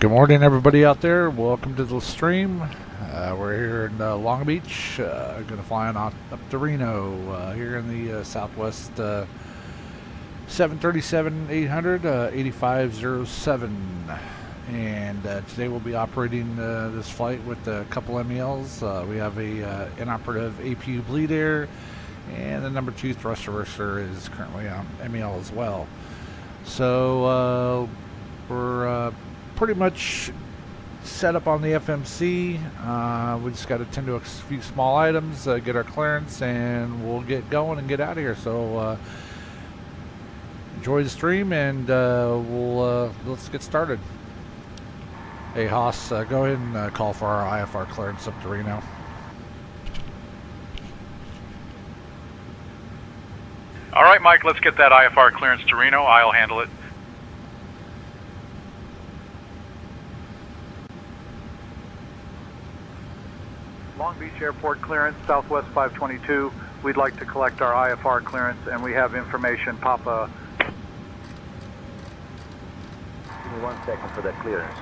Good morning, everybody out there. Welcome to the stream. We're here in Long Beach. Going to fly on up to Reno here in the Southwest 737-800 8507. And today we'll be operating this flight with a couple MELs. We have a inoperative APU bleed air, and the number 2 thrust reverser is currently on MEL as well. So we're pretty much set up on the FMC. We just got to tend to a few small items, get our clearance, and we'll get going and get out of here. So enjoy the stream, and let's get started. Hey Haas, go ahead and call for our IFR clearance up to Reno. All right, Mike, let's get that IFR clearance to Reno. I'll handle it. Long Beach Airport clearance, Southwest 522. We'd like to collect our IFR clearance, and we have information, Papa. Give me 1 second for that clearance.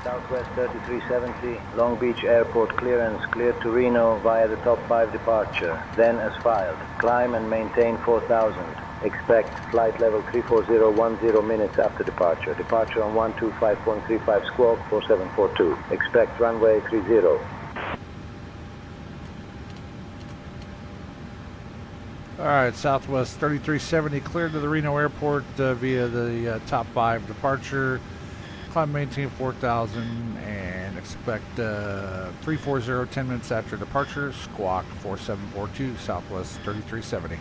Southwest 3370, Long Beach Airport clearance, cleared to Reno via the top 5 departure, then as filed. Climb and maintain 4000. Expect flight level 34010 minutes after departure. Departure on 125.35 squawk 4742. Expect runway 30. Alright, Southwest 3370 cleared to the Reno Airport via the top 5 departure. Climb, maintain 4000, and expect 340 10 minutes after departure. Squawk 4742, Southwest 3370.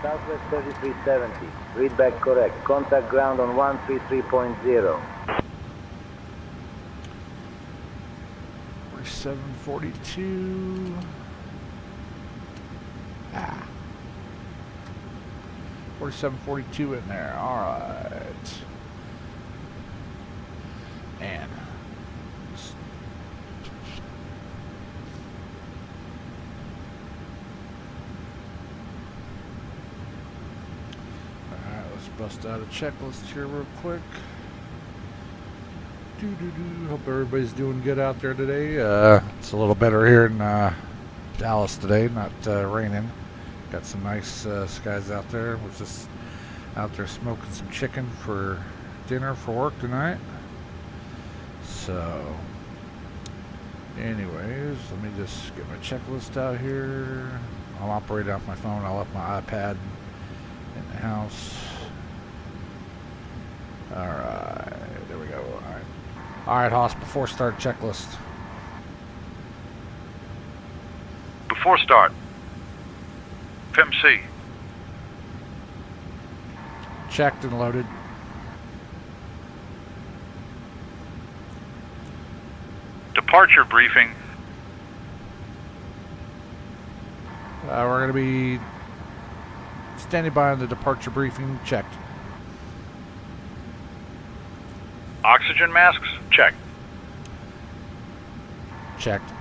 Southwest 3370, read back correct. Contact ground on 133.0. 4742. 4742 in there. Alright. And alright, let's bust out a checklist here real quick. Hope everybody's doing good out there today. It's a little better here in Dallas today, not raining. Got some nice skies out there. We're just out there smoking some chicken for dinner for work tonight. So, anyways, let me just get my checklist out here. I'll operate off my phone. I left my iPad in the house. Alright, there we go. Alright, Haas, before start checklist. Before start, FMC. Checked and loaded. Departure briefing. We're going to be standing by on the departure briefing. Checked. Oxygen masks, check. Checked.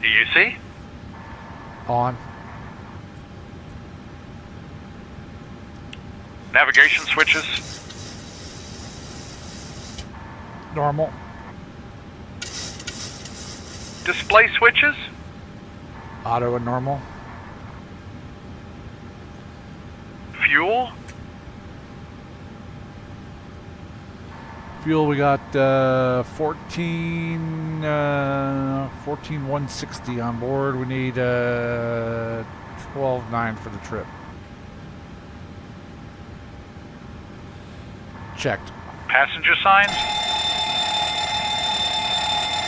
DAC, On. navigation switches, Normal. display switches, Auto and normal. fuel, Fuel, we got 14,160 on board. We need 12,900 for the trip. Checked. passenger signs,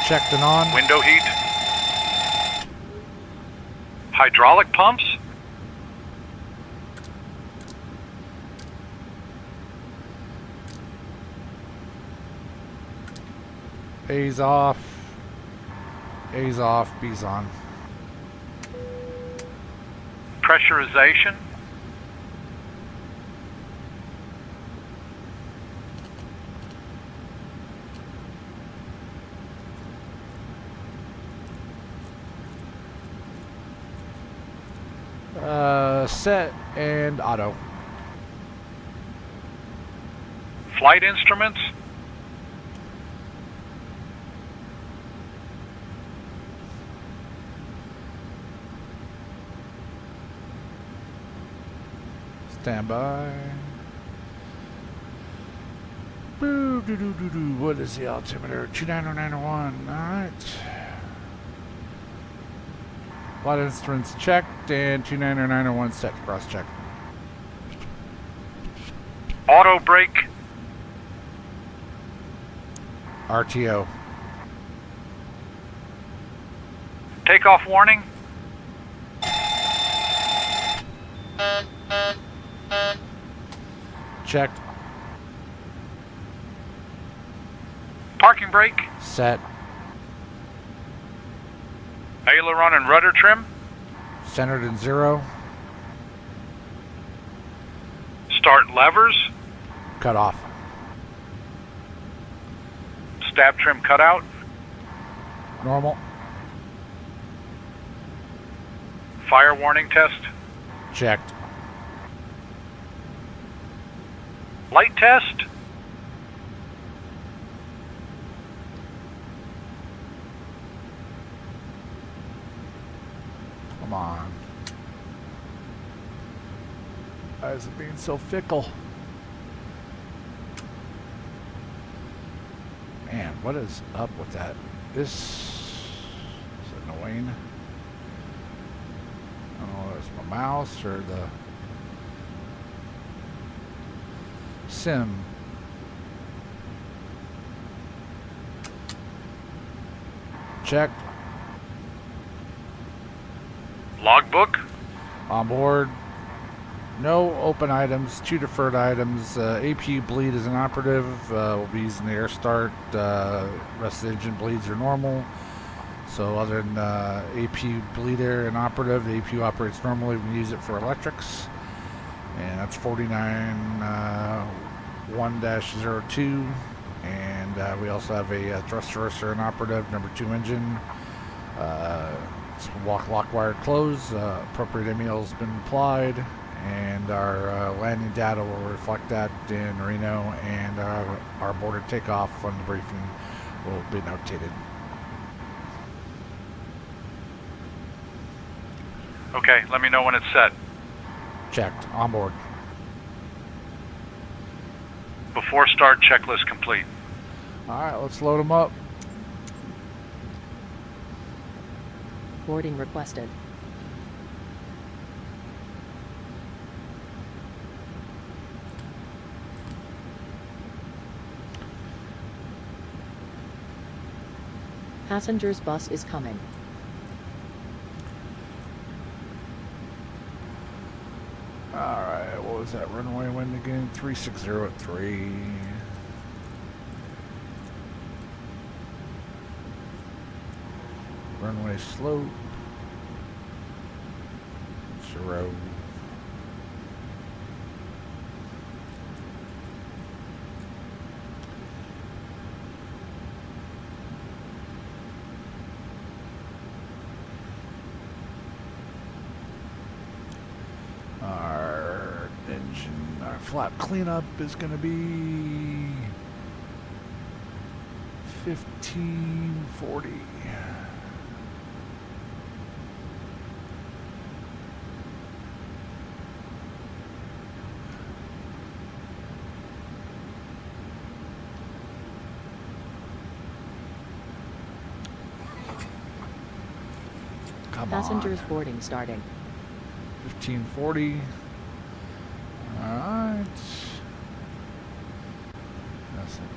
Checked and on. window heat, hydraulic pumps, A's off. A's off. B's on. pressurization. Set and auto. Flight instruments. Stand by. Boo, doo, doo, doo, doo. What is the altimeter? 29091. Alright. Flight instruments checked and 29091 set to cross check. Auto brake. RTO. Takeoff warning. Checked. Parking brake. Set. Aileron and rudder trim. Centered in 0. Start levers. Cut off. Stab trim cutout. Normal. Fire warning test. Checked. Light test. Come on. Why is it being so fickle? Man, what is up with that? This is annoying. I don't know if it's my mouse or the sim. Check. Logbook. On board. No open items, 2 deferred items. APU bleed is inoperative. We'll be using the air start. Rest of the engine bleeds are normal. So other than APU bleed air inoperative, the APU operates normally. We use it for electrics. And that's 491-02. And we also have a thrust reverser inoperative, number 2 engine. Lock wire closed. Appropriate MEL has been applied. And our landing data will reflect that in Reno, and our boarded takeoff on the briefing will be notated. Okay, let me know when it's set. Checked. On board. Before start, checklist complete. Alright, let's load them up. Boarding requested. Passengers bus is coming. Alright, what was that runway wind again? 3603. Runway slope. 0. Our engine, our flap cleanup is going to be 1540. Passengers boarding starting. 1540. Alright.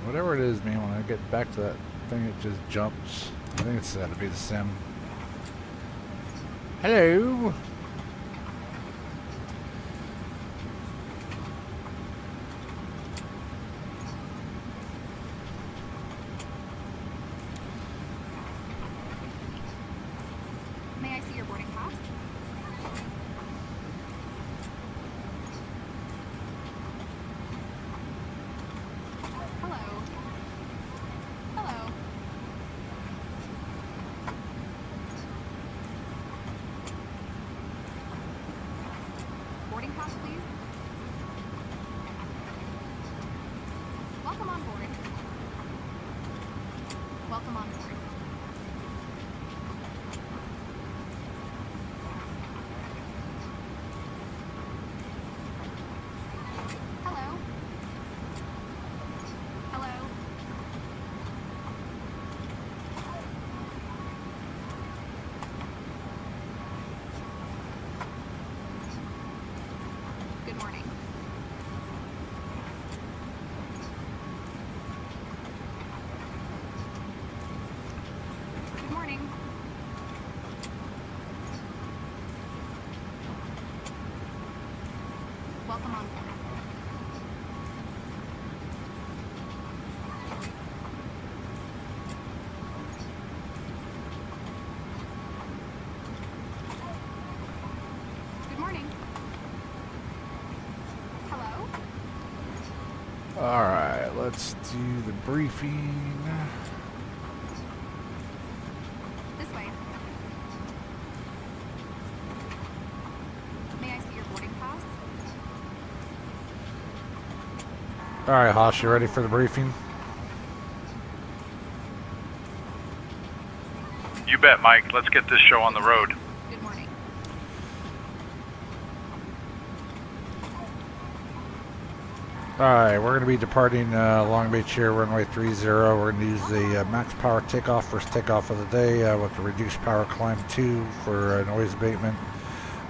Whatever it is, man, when I get back to that thing, it just jumps. I think it's gotta be the sim. Hello. Hello? Hello? Good morning. Good morning. Welcome on board. Good morning. Hello? Alright, let's do the briefing. This way. May I see your boarding pass? Alright, Hosh, you ready for the briefing? You bet, Mike. Let's get this show on the road. Good morning. Alright, we're going to be departing Long Beach here, runway 30. We're going to use the max power takeoff, first takeoff of the day, with the reduced power climb 2 for noise abatement.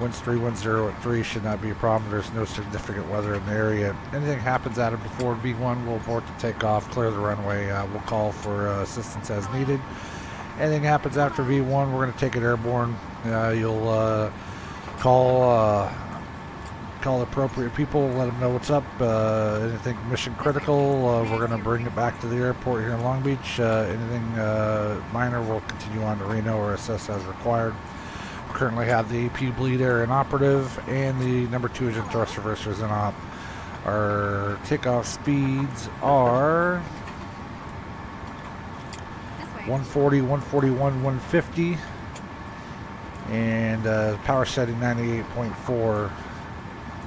Winds 310 at 3 should not be a problem. There's no significant weather in the area. Anything happens out of before V1, we'll abort the takeoff, clear the runway. We'll call for assistance as needed. Anything happens after V1, we're going to take it airborne. You'll call the appropriate people, let them know what's up. Anything mission critical, we're going to bring it back to the airport here in Long Beach. Anything minor, we'll continue on to Reno or assess as required. We currently have the AP bleed air inoperative and the number 2 engine thrust reversers in op. Our takeoff speeds are This way. 140, 141, 150, and power setting 98.4.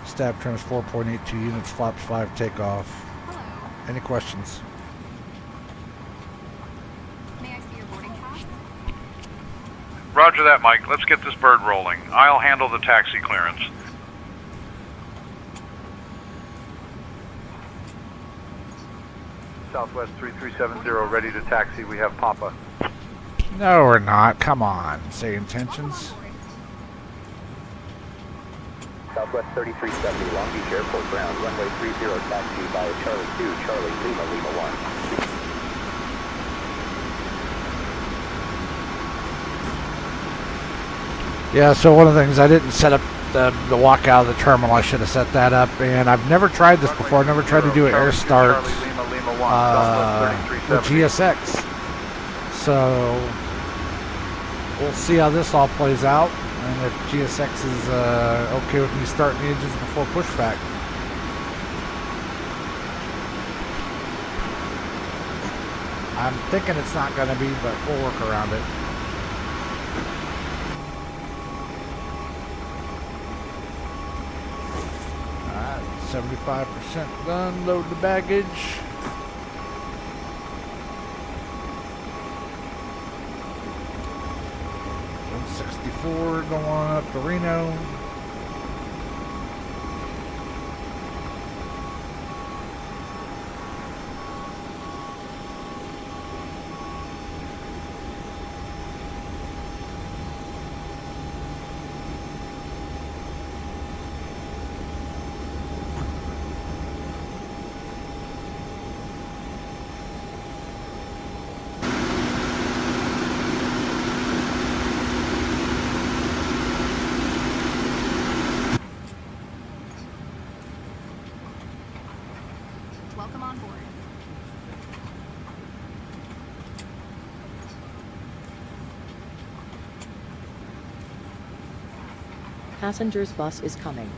Stab trims 4.82 units, flaps 5 takeoff. Hello. Any questions? May I see your boarding pass? Roger that, Mike. Let's get this bird rolling. I'll handle the taxi clearance. Southwest 3370, ready to taxi. We have Papa. No, we're not. Come on. Say intentions. Southwest 3370, Long Beach Airport ground, runway 30, taxi via Charlie 2, Charlie, Lima, Lima 1. Yeah, so one of the things, I didn't set up the walk out of the terminal. I should have set that up, and I've never tried this before. I've never tried to do an air start with GSX. So we'll see how this all plays out, and if GSX is okay with me starting the engines before pushback. I'm thinking it's not going to be, but we'll work around it. 75% done. Load the baggage. $164 going up to Reno. Welcome on board. Passengers bus is coming.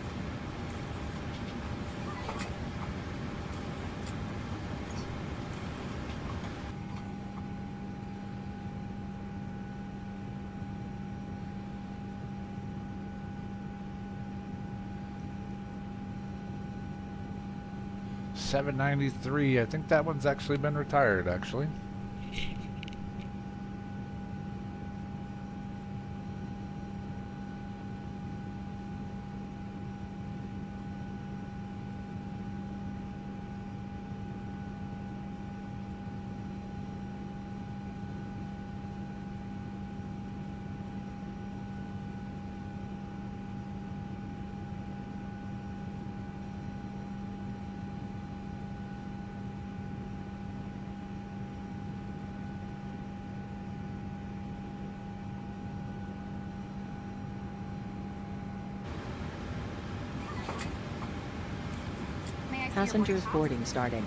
$793. I think that one's actually been retired, actually. Passengers boarding starting.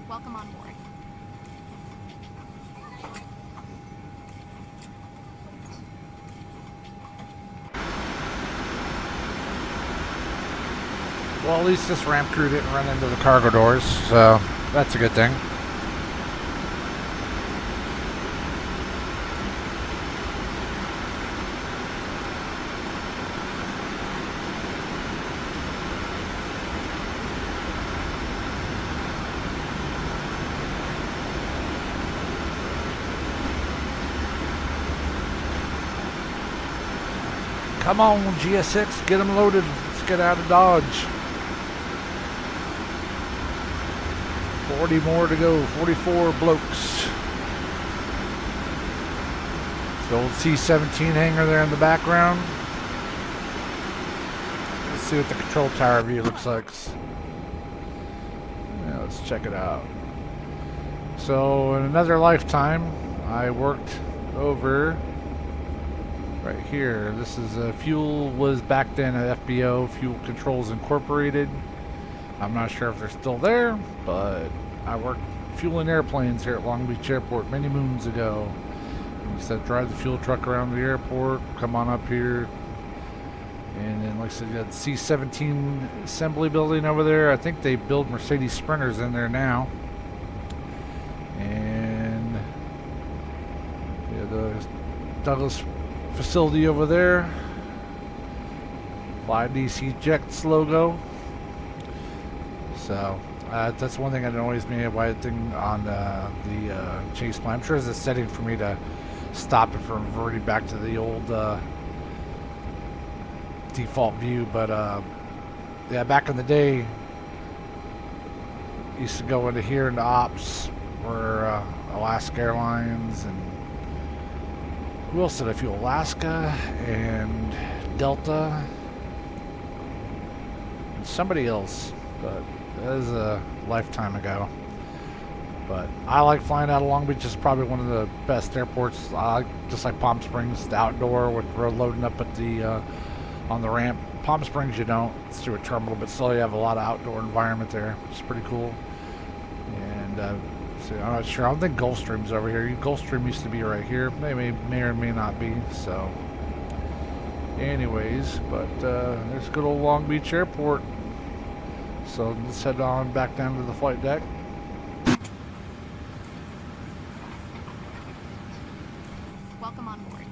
Welcome on board. Well, at least this ramp crew didn't run into the cargo doors, so that's a good thing. Come on, GS6, get them loaded. Let's get out of Dodge. 40 more to go, 44 blokes. The old C-17 hangar there in the background. Let's see what the control tower view looks like. Yeah, let's check it out. So, in another lifetime, I worked over right here. This is fuel was back then at FBO, Fuel Controls Incorporated. I'm not sure if they're still there, but I worked fueling airplanes here at Long Beach Airport many moons ago. We said drive the fuel truck around the airport, come on up here. And then, like I said, you got the C-17 assembly building over there. I think they build Mercedes Sprinters in there now. And yeah, the Douglas facility over there. Fly DC Jets logo. So that's one thing that annoys me about thing on the chase plan. I'm sure there's a setting for me to stop it from reverting back to the old default view, but yeah, back in the day, used to go into here into ops for Alaska Airlines, and who else did I fuel? Alaska and Delta and somebody else, but that was a lifetime ago. But I like flying out of Long Beach. It's probably one of the best airports. Just like Palm Springs, the outdoor with road loading up at the on the ramp. Palm Springs you don't. It's through a terminal, but still you have a lot of outdoor environment there, which is pretty cool. And so I'm not sure. I don't think Gulfstream's over here. Gulfstream used to be right here. May or may not be. So, anyways, but there's good old Long Beach Airport. So let's head on back down to the flight deck. Welcome on board.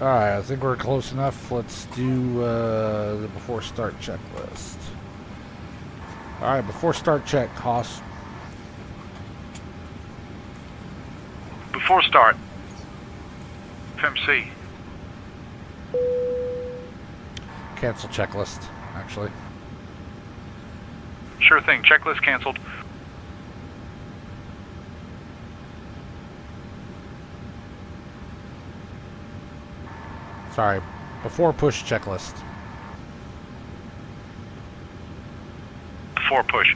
Alright, I think we're close enough. Let's do the before start checklist. Alright, before start check, Haas. Before start, FMC. Cancel checklist, actually. Sure thing, checklist canceled. Sorry, before push checklist. Before push.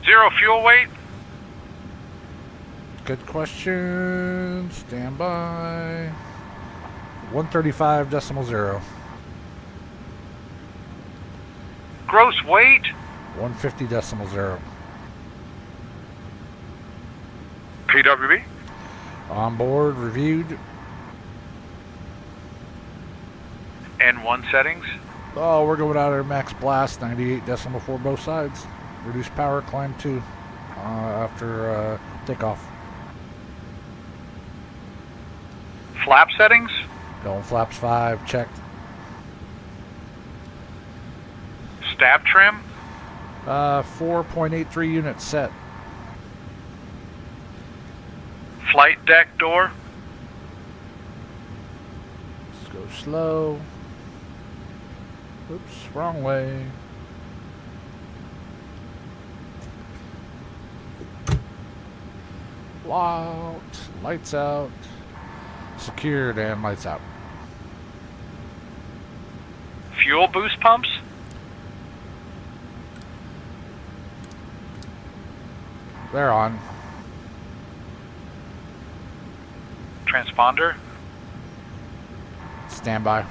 0 fuel weight. Good question. Stand by. 135.0. Gross weight. 150.0. PWB. On board, reviewed. N1 settings. Oh, we're going out at max blast, 98.4 both sides. Reduce power, climb 2 after takeoff. Flap settings. Going flaps 5, checked. Stab trim. 4.83 units set. Flight deck door. Let's go slow. Oops, wrong way. Out, lights out, secured, and lights out. Fuel boost pumps? They're on. Transponder? Standby.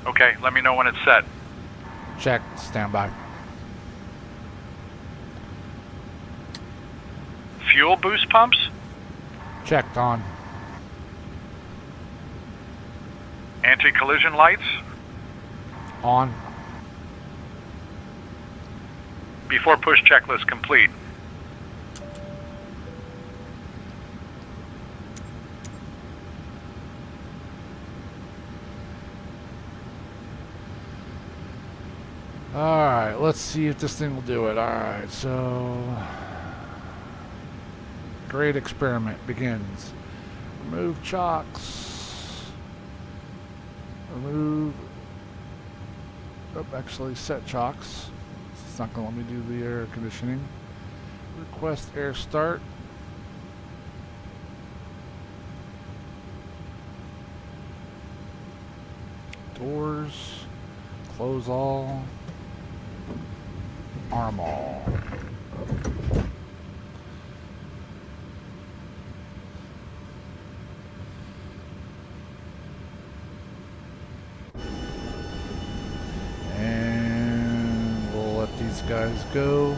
Okay, let me know when it's set. Check, standby. Fuel boost pumps? Checked, on. Anti-collision lights? On. Before push checklist complete. Alright, let's see if this thing will do it. Alright, so... Great experiment begins. Remove chocks. Remove... Oh, actually set chocks. It's not going to let me do the air conditioning. Request air start. Doors. Close all. Arm all. And we'll let these guys go.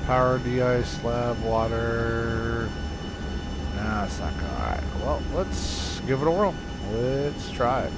Power, de-ice, slab, water. Nah, it's not gonna. Alright, well, let's give it a whirl. Let's try it.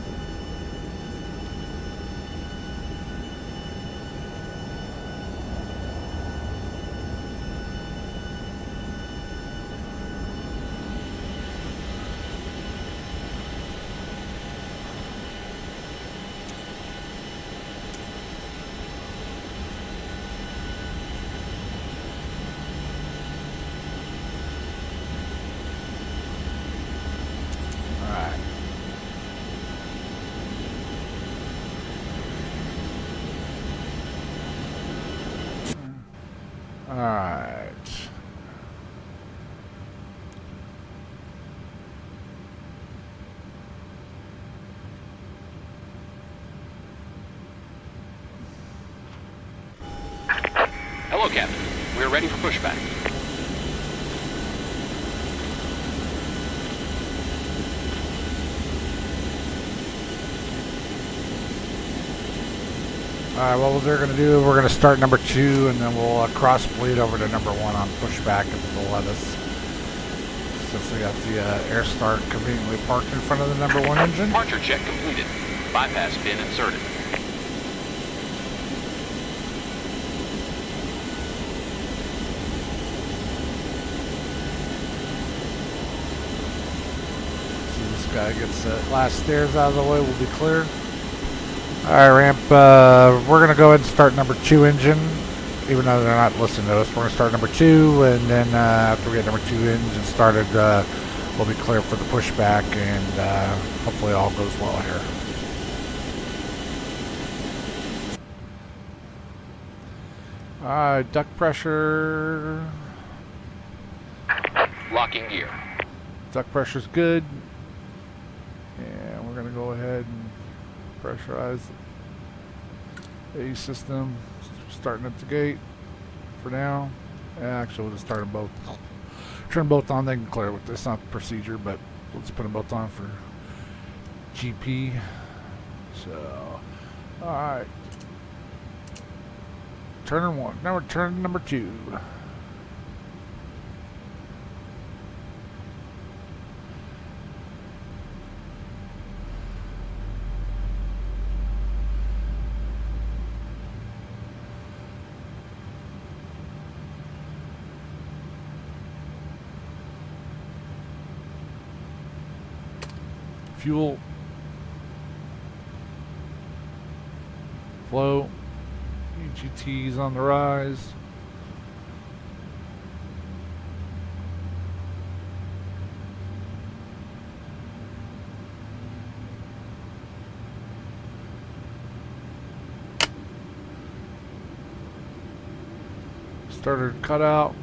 Alright. Hello, Captain. We're ready for pushback. Alright, what they're going to do, we're going to start number 2 and then we'll cross bleed over to number 1 on pushback if they'll let us. Since we got the air start conveniently parked in front of the number 1 engine. Departure check completed. Bypass pin inserted. So this guy gets the last stairs out of the way, we'll be clear. Alright, ramp, we're going to go ahead and start number 2 engine, even though they're not listening to us. We're going to start number 2, and then after we get number 2 engine started, we'll be clear for the pushback, and hopefully all goes well here. Alright, duct pressure. Locking gear. Duct pressure's good. And we're going to go ahead and pressurize the A system, starting at the gate for now. Actually, we'll just start them both. Turn both on, they can clear with this. Not procedure, but let's put them both on for GP. So, alright. Turn 1. Now we're turning number 2. Fuel, flow, GT's on the rise. Starter cut out.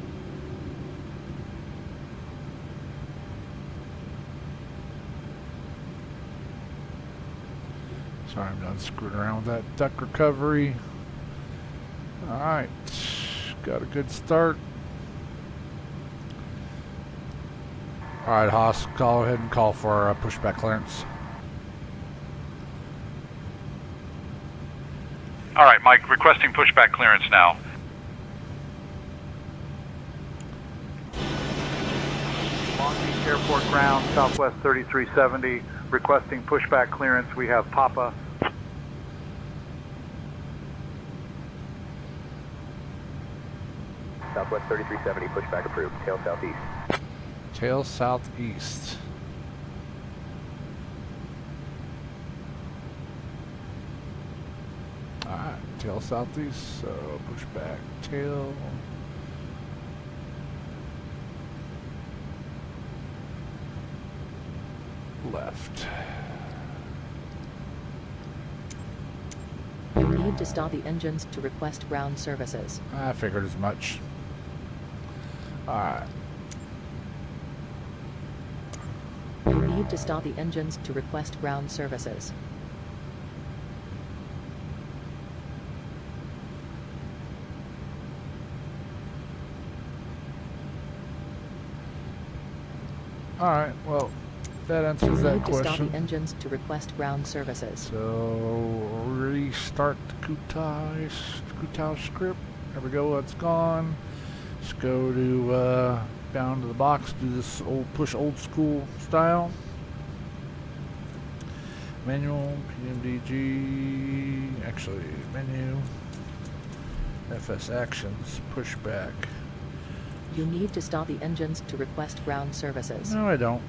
Sorry, I'm done screwing around with that duck recovery. Alright, got a good start. Alright, Haas, go ahead and call for pushback clearance. All right, Mike, requesting pushback clearance now. Long Beach Airport ground, Southwest 3370, requesting pushback clearance. We have Papa. Southwest 3370, pushback approved. Tail southeast. Tail southeast. Alright, tail southeast, so pushback tail. Left. You need to stop the engines to request ground services. I figured as much. Alright. You need to stop the engines to request ground services. Alright, well, that answers You that need to stop question. the engines to request ground services. So, restart the Kutai script. There we go, that's gone. Let's go to, down to the box, do this push old school style. Manual, PMDG, actually, menu, FS actions, pushback. You need to stop the engines to request ground services. No, I don't.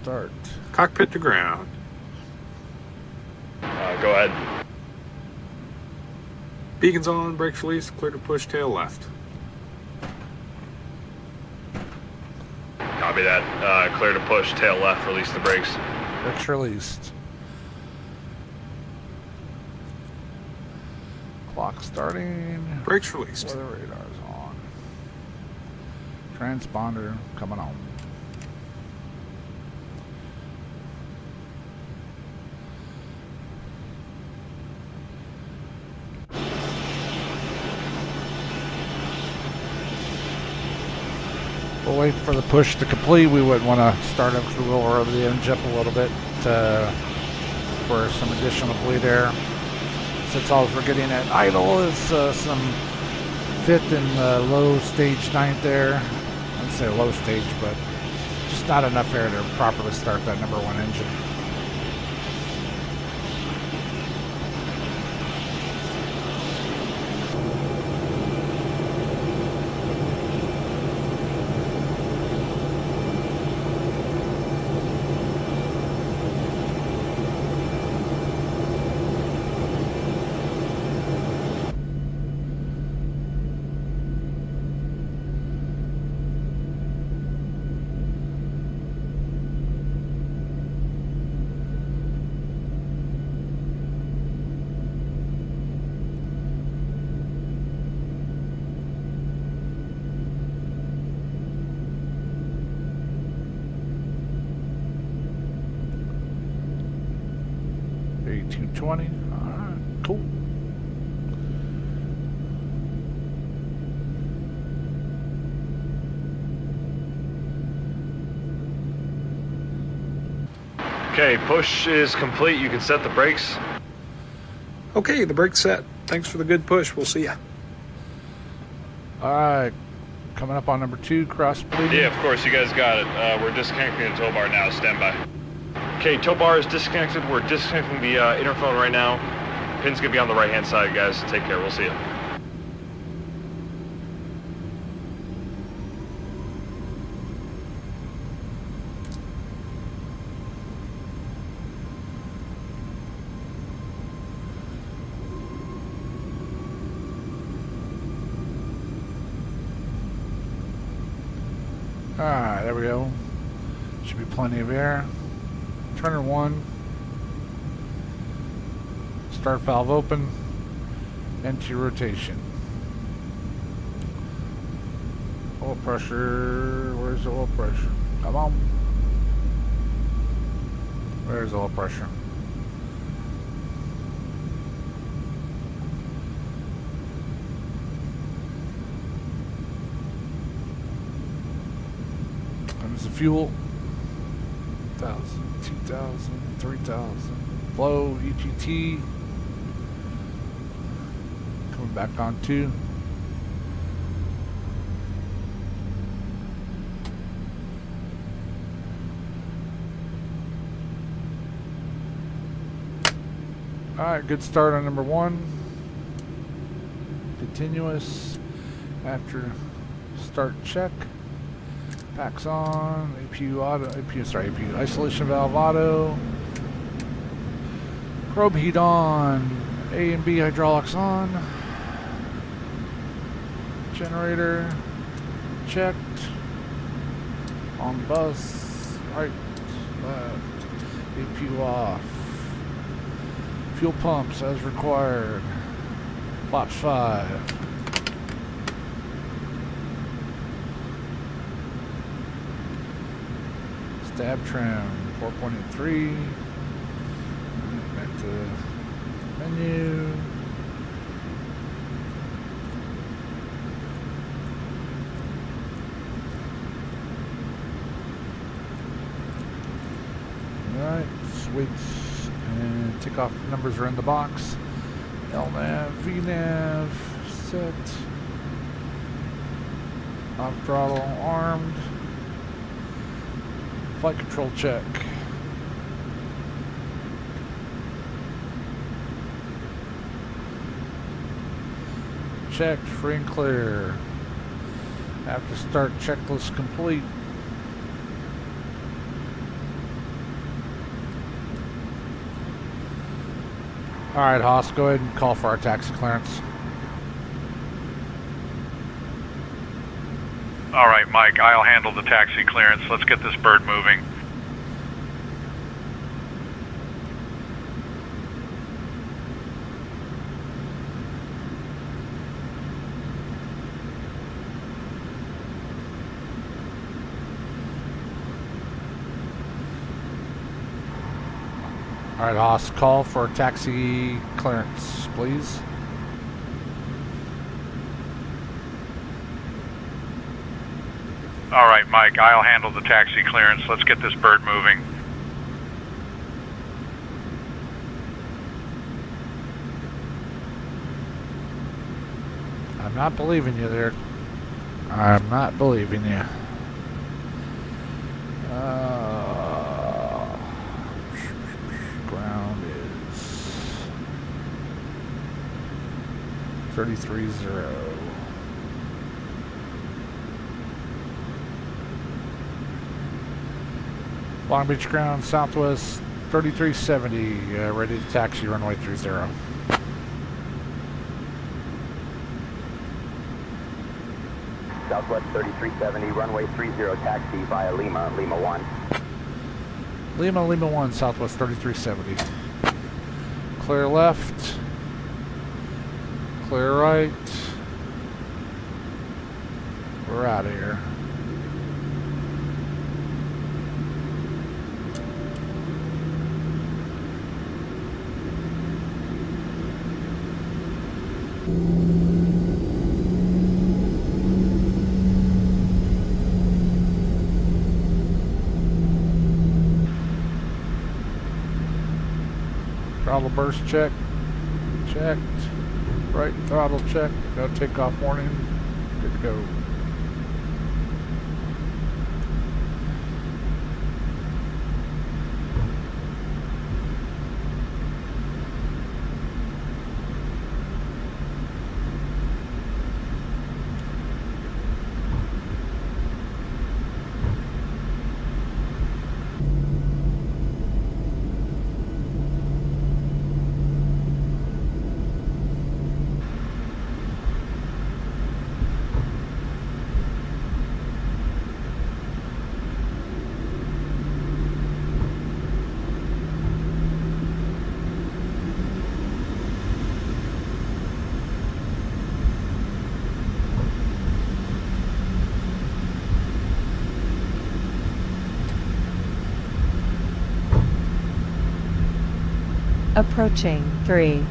Start. Cockpit to ground. Go ahead. Beacons on, brakes released, clear to push tail left. Copy that. Clear to push, tail left, release the brakes. Brakes released. Clock starting. Brakes released. Weather radar's on. Transponder coming on. We'll wait for the push to complete. We would want to start up to lower the engine up a little bit for some additional bleed air. Since all we're getting at idle is some fifth and low stage ninth air. I wouldn't say low stage, but just not enough air to properly start that number one engine. A220. Alright, cool. Okay, push is complete. You can set the brakes. Okay, the brake's set. Thanks for the good push. We'll see ya. Alright, coming up on number 2, cross bleeding. Yeah, of course, you guys got it. We're disconnecting the tow bar now. Stand by. Okay, tow bar is disconnected. We're disconnecting the interphone right now. Pin's gonna be on the right-hand side, guys. Take care. We'll see you. Alright, there we go. Should be plenty of air. Turner 1. Start valve open. Empty rotation. Oil pressure. Where's the oil pressure? Come on. Where's the oil pressure? Comes the fuel. 1,000, 2,000, 3,000. Flow, EGT. Coming back on 2. Alright, good start on number 1. Continuous. After start check. Packs on. APU auto. APU isolation valve auto. Probe heat on. A and B hydraulics on. Generator checked. On bus. Right. Left. APU off. Fuel pumps as required. Flaps 5. Stab trim 4.83. Back to menu. Alright, switch and tick off numbers are in the box. LNAV, VNAV, set. On throttle armed. Flight control check. Checked, free and clear. After start checklist complete. Alright, Haas, go ahead and call for our taxi clearance. All right, Mike, I'll handle the taxi clearance. Let's get this bird moving. All right, Haas, call for taxi clearance, please. All right, Mike, I'll handle the taxi clearance. Let's get this bird moving. I'm not believing you there. I'm not believing you. Ground is 33.0. Long Beach ground, Southwest 3370, ready to taxi runway 30. Southwest 3370, runway 30, taxi via Lima, Lima 1. Lima 1, Southwest 3370. Clear left. Clear right. We're out of here. Throttle burst check. Checked. Right throttle check. No takeoff warning. Good to go. Approaching 30.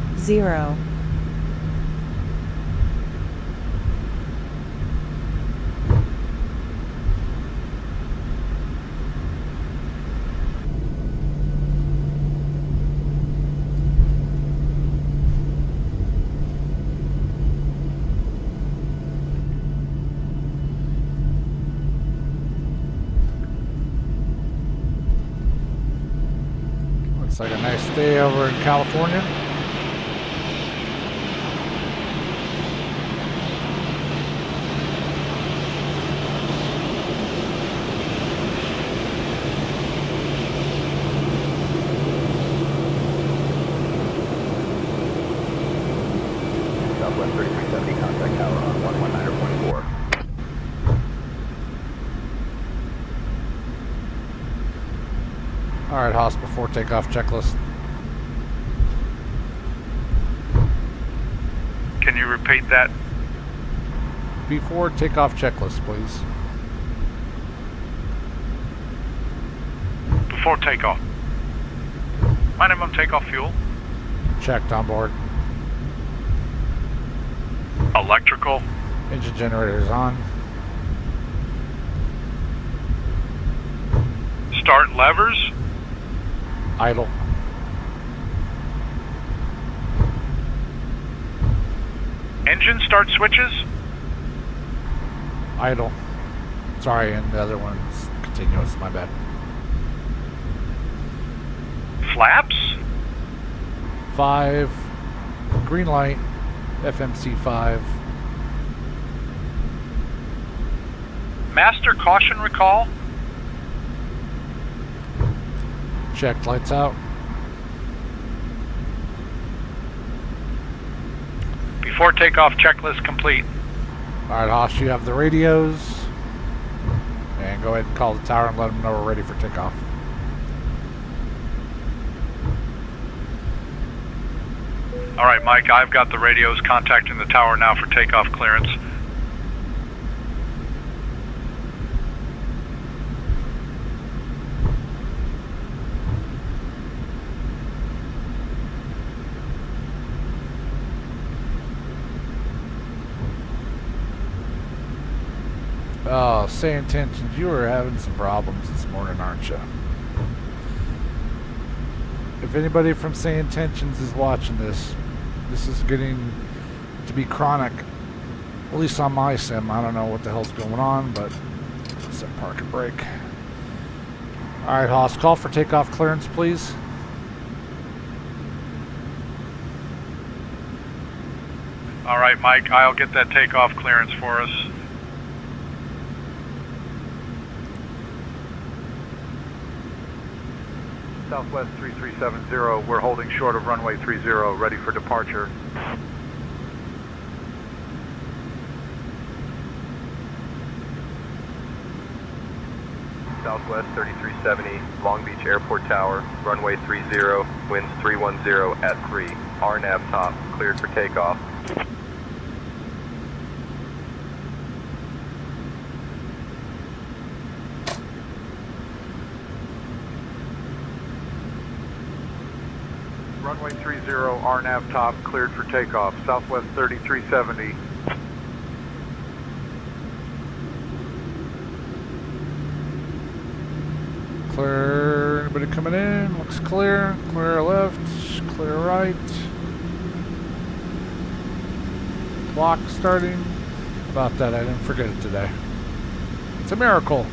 Looks like a nice day over in California. Southwest 3370, contact tower on 119.4. All right, Haas, before takeoff checklist. Can you repeat that? Before takeoff checklist, please. Before takeoff. Minimum takeoff fuel. Checked on board. Electrical. Engine generators on. Start levers. Idle. Engine start switches. Idle. Sorry, and the other one's continuous, my bad. Flaps. 5. Green light. FMC 5. Master caution recall. Checked, lights out. Before takeoff checklist complete. Alright, Haas, you have the radios. And go ahead and call the tower and let them know we're ready for takeoff. All right, Mike, I've got the radios contacting the tower now for takeoff clearance. Oh, say intentions, you are having some problems this morning, aren't you? If anybody from Say Intentions is watching this, this is getting to be chronic. At least on my sim. I don't know what the hell's going on, but set park and brake. Alright, Haas, call for takeoff clearance, please. All right, Mike, I'll get that takeoff clearance for us. Southwest 3370, we're holding short of runway 30, ready for departure. Southwest 3370, Long Beach Airport Tower, runway 30, winds 310 at 3. RNAV top, cleared for takeoff. Runway 30, RNAV top, cleared for takeoff. Southwest 3370. Clear. Anybody coming in? Looks clear. Clear left. Clear right. Clock starting. About that, I didn't forget it today. It's a miracle.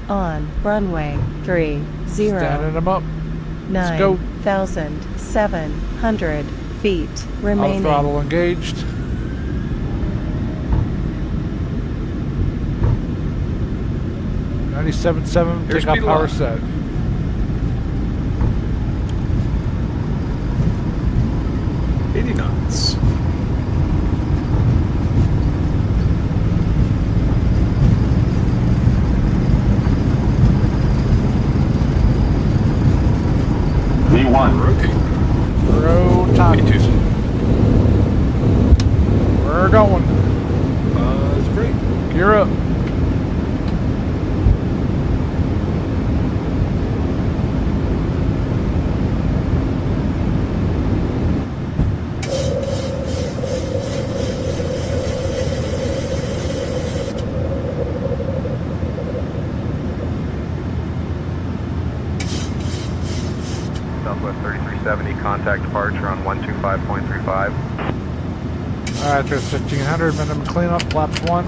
On runway 30. Standing them up. Let's go. 9,700 feet remaining. Auto throttle engaged. .97.7, takeoff power set. 90 knots. V1. Rotate. Rotate. We're going. Buzz brake. Gear up. Southwest 3370, contact departure on 125.35. Alright, there's 1500, minimum cleanup, flaps 1.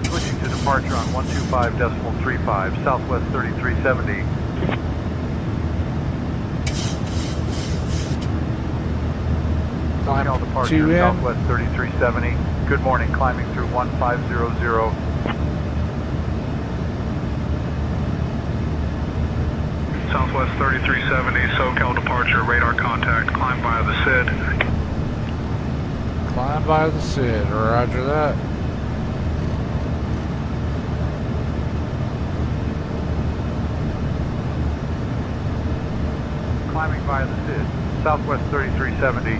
Switching to departure on 125.35, Southwest 3370. SoCal departure, 2 in. Southwest 3370. Good morning, climbing through 1500. Southwest 3370, SoCal departure, radar contact, climb via the SID. Climb by the SID, roger that. Climbing via the SID, Southwest 3370.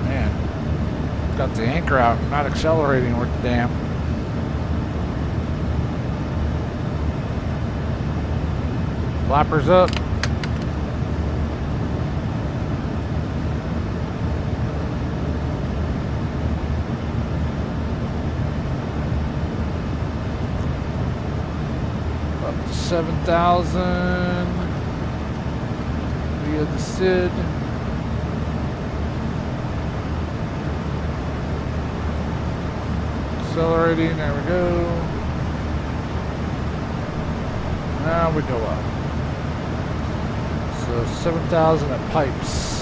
Man, got the anchor out, not accelerating worth the damn. Flappers up. Up to 7,000 via the SID. Accelerating, there we go. Now we go up. So 7,000 at pipes.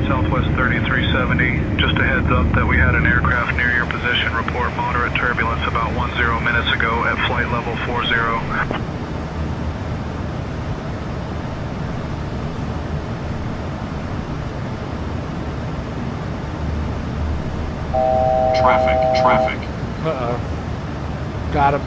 Southwest 3370, just a heads up that we had an aircraft near your position report moderate turbulence about 10 minutes ago at flight level 40. Traffic. Uh-oh. Got him.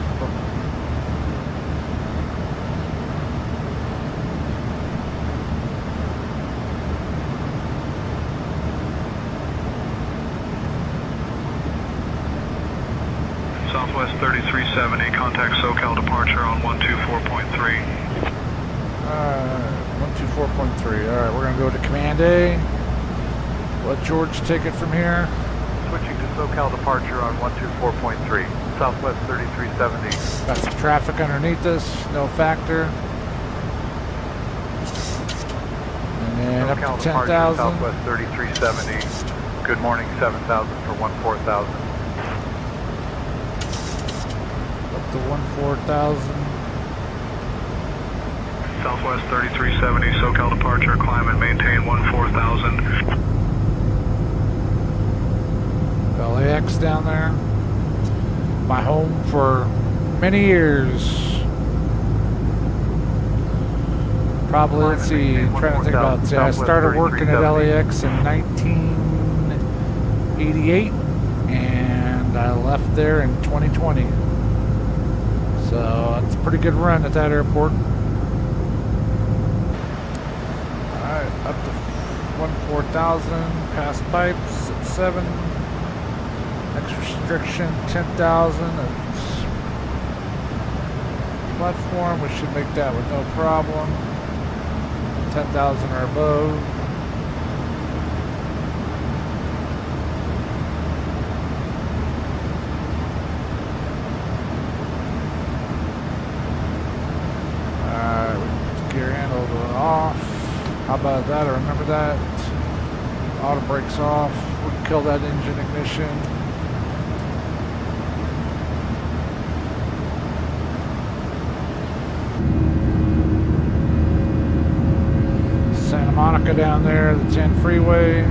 Southwest 3370, contact SoCal departure on 124.3. 124.3. Alright, we're gonna go to Command A. Let George take it from here. Switching to SoCal departure on 124.3, Southwest 3370. Got some traffic underneath us, no factor. And then up SoCal to departure, 10,000. Southwest 3370. Good morning, 7,000 for 14,000. Up to 14,000. Southwest 3370, SoCal departure, climb and maintain 14,000. LAX down there. My home for many years. Probably, let's see, I'm trying to think about it. I started working at LAX in 1988 and I left there in 2020. So it's a pretty good run at that airport. Alright, up to 14,000, past pipes at 7. Next restriction 10,000. It's platform, we should make that with no problem. 10,000 or above. . 10,000 about that. I remember that. Auto brakes off. We can kill that engine ignition. Santa Monica down there, the 10 freeway.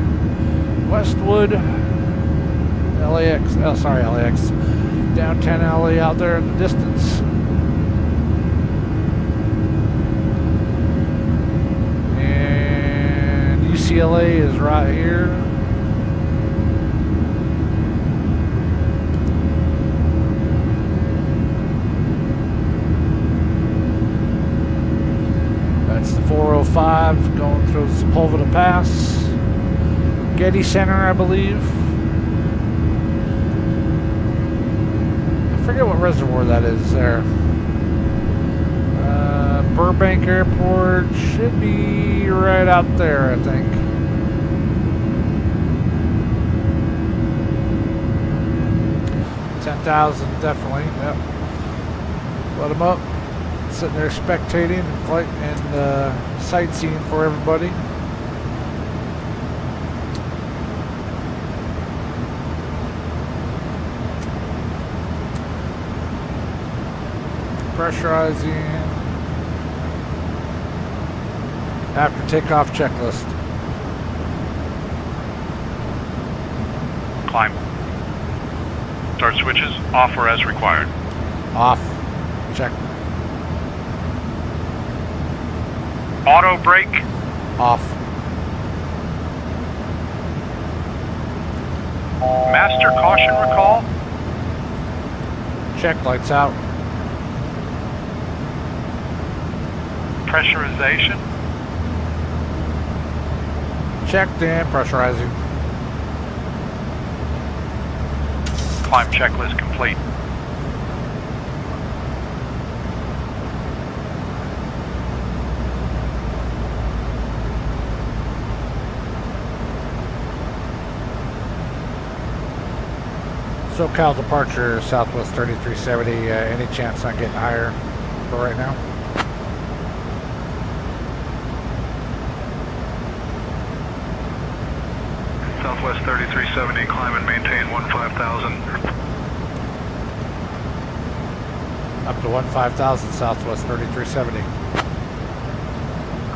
Westwood. LAX. Oh, sorry, LAX. Downtown LA out there in the distance. UCLA is right here. That's the 405 going through Sepulveda Pass. Getty Center, I believe. I forget what reservoir that is there. Burbank Airport should be right out there, I think. $10,000 definitely. Yep. Let them up. Sitting there spectating and flight and sightseeing for everybody. Pressurizing. After takeoff checklist. Climb. Start switches, off or as required. Off. Check. Auto brake. Off. Master caution recall. Check, lights out. Pressurization. Checked and pressurizing. Climb checklist complete. SoCal departure, Southwest 3370. Any chance on getting higher for right now? Southwest 3370, climb and maintain 15,000. Up to 15,000 Southwest 3370.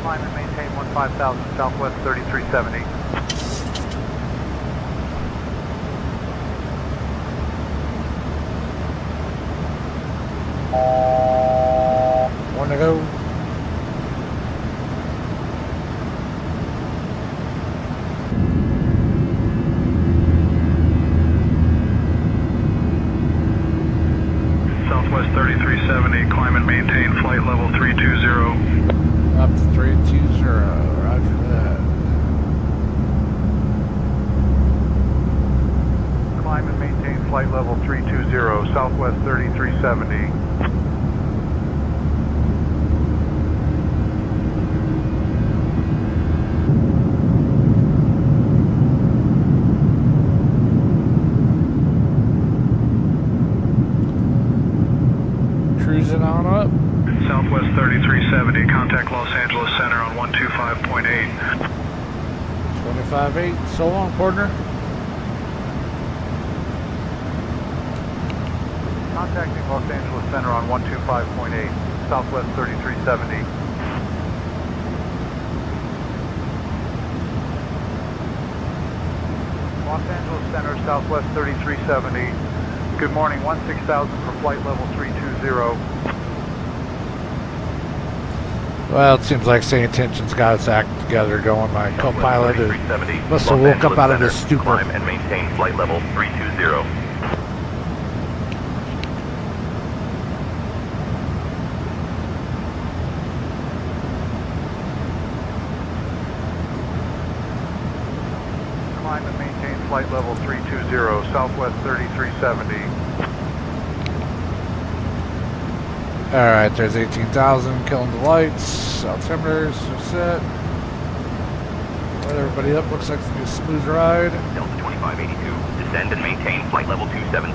Climb and maintain 15,000 Southwest 3370. One to go. Southwest 3370, climb and maintain flight level 320. Up to 320, roger that. Climb and maintain flight level 320, Southwest 3370. Cruising on up. Southwest 3370, contact Los Angeles Center on 125.8. 25.8, so long, partner. Contacting Los Angeles Center on 125.8, Southwest 3370. Los Angeles Center, Southwest 3370. Good morning, 16,000 for flight level 320. Well, it seems like St. Tension's got its act together going. My co-pilot must have woke up out of his stupor. Climb and maintain flight level 320. Climb and maintain flight level 320, Southwest 3370. Alright, there's 18,000, killing the lights, altimeters are set. Let everybody up, looks like it's gonna be a smooth ride. Delta 2582, Descend and maintain flight level 270.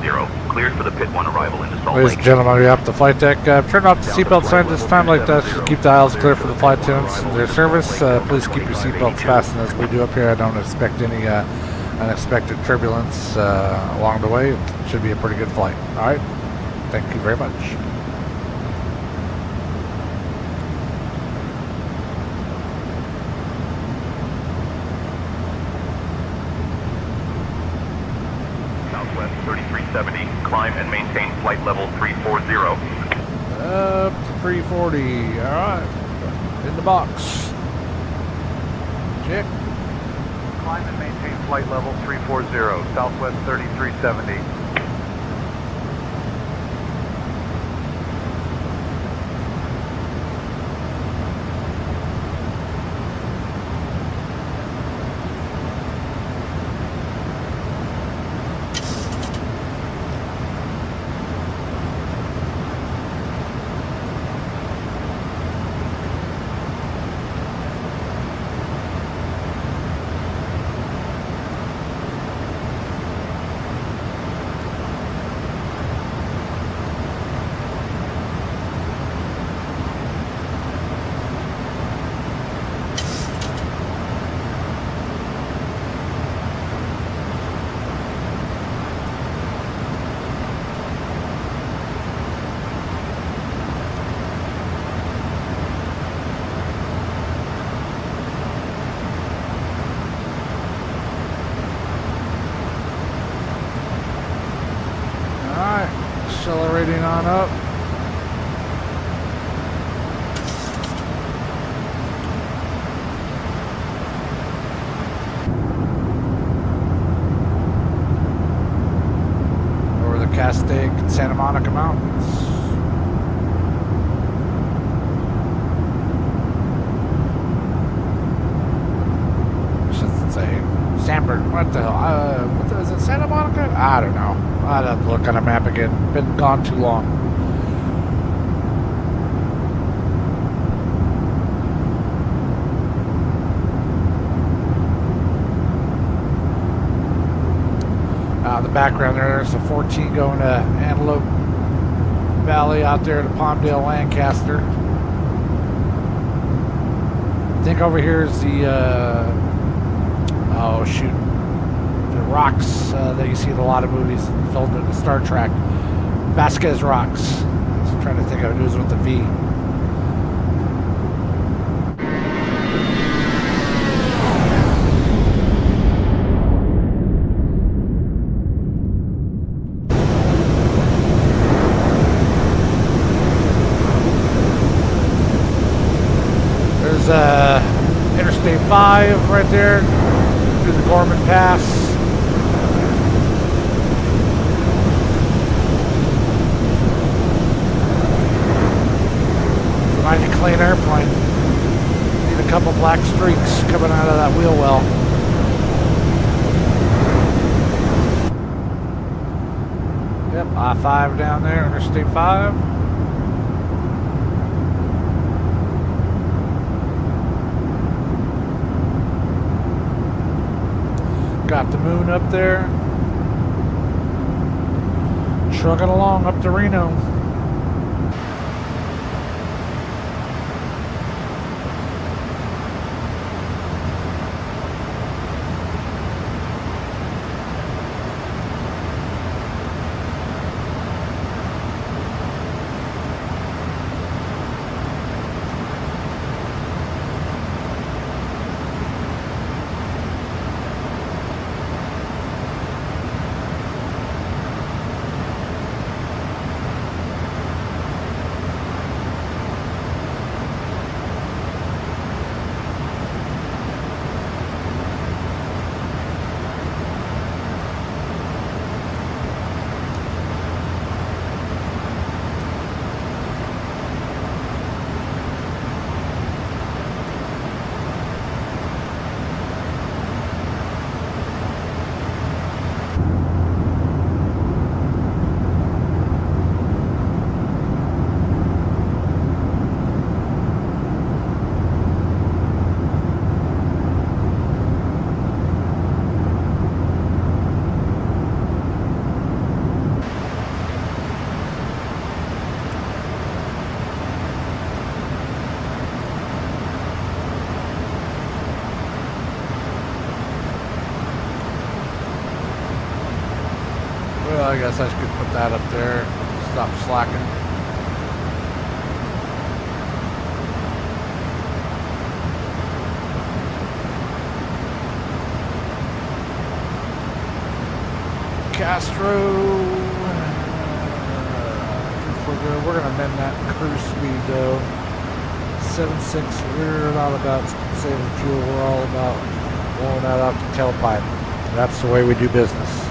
Cleared for the Pit 1 arrival into Salt Ladies Lake. and gentlemen, we have the flight deck. Turn off the seatbelt signs this time like that. Just keep the aisles clear for the flight attendants and their service. Please keep your seatbelts fastened as we do up here. I don't expect any unexpected turbulence along the way. It should be a pretty good flight. All right. Thank you very much. Southwest 3370. Climb and maintain flight level 340. Up to 340. All right. In the box. Check. Climb and maintain flight level 340, Southwest 3370. Accelerating on up. Over the Castaic and Santa Monica Mountains. Shouldn't say Sanford. What the hell? Is it Santa Monica? I don't know. I'd have to look on a map again. Been gone too long. In the background there's a 14 going to Antelope Valley out there to Palmdale, Lancaster. I think over here is the oh shoot, the rocks that you see in a lot of movies filmed in the Star Trek. Vasquez Rocks. I'm trying to think of it. It was with the V. There's Interstate 5 right there through the Gorman Pass. Mighty clean airplane. Need a couple black streaks coming out of that wheel well. Yep, I-5 down there, Interstate 5. Got the moon up there. Trucking along up to Reno. I guess I could put that up there. Stop slacking. Castro. We're going to amend that cruise speed though. 7.6. We're not about saving fuel. We're all about blowing that out the tailpipe. That's the way we do business.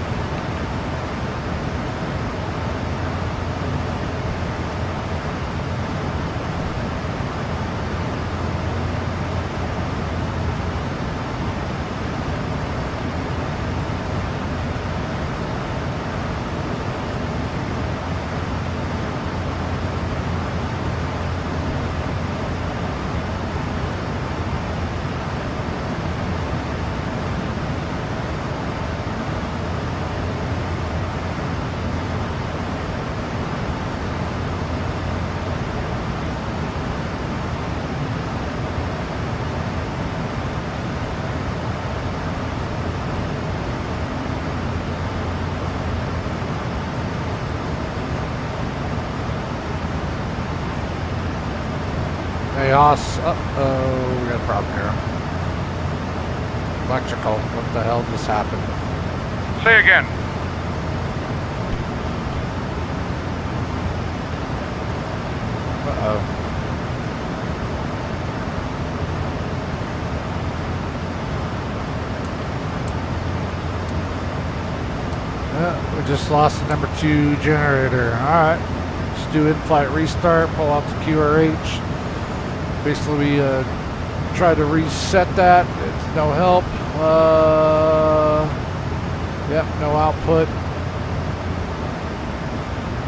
Chaos. Uh-oh, we got a problem here. Electrical. What the hell just happened? Say again. Uh-oh. Yeah, we just lost the number 2 generator. Alright. Let's do in-flight restart, pull out the QRH. Basically, we try to reset that. It's no help. Yep, no output.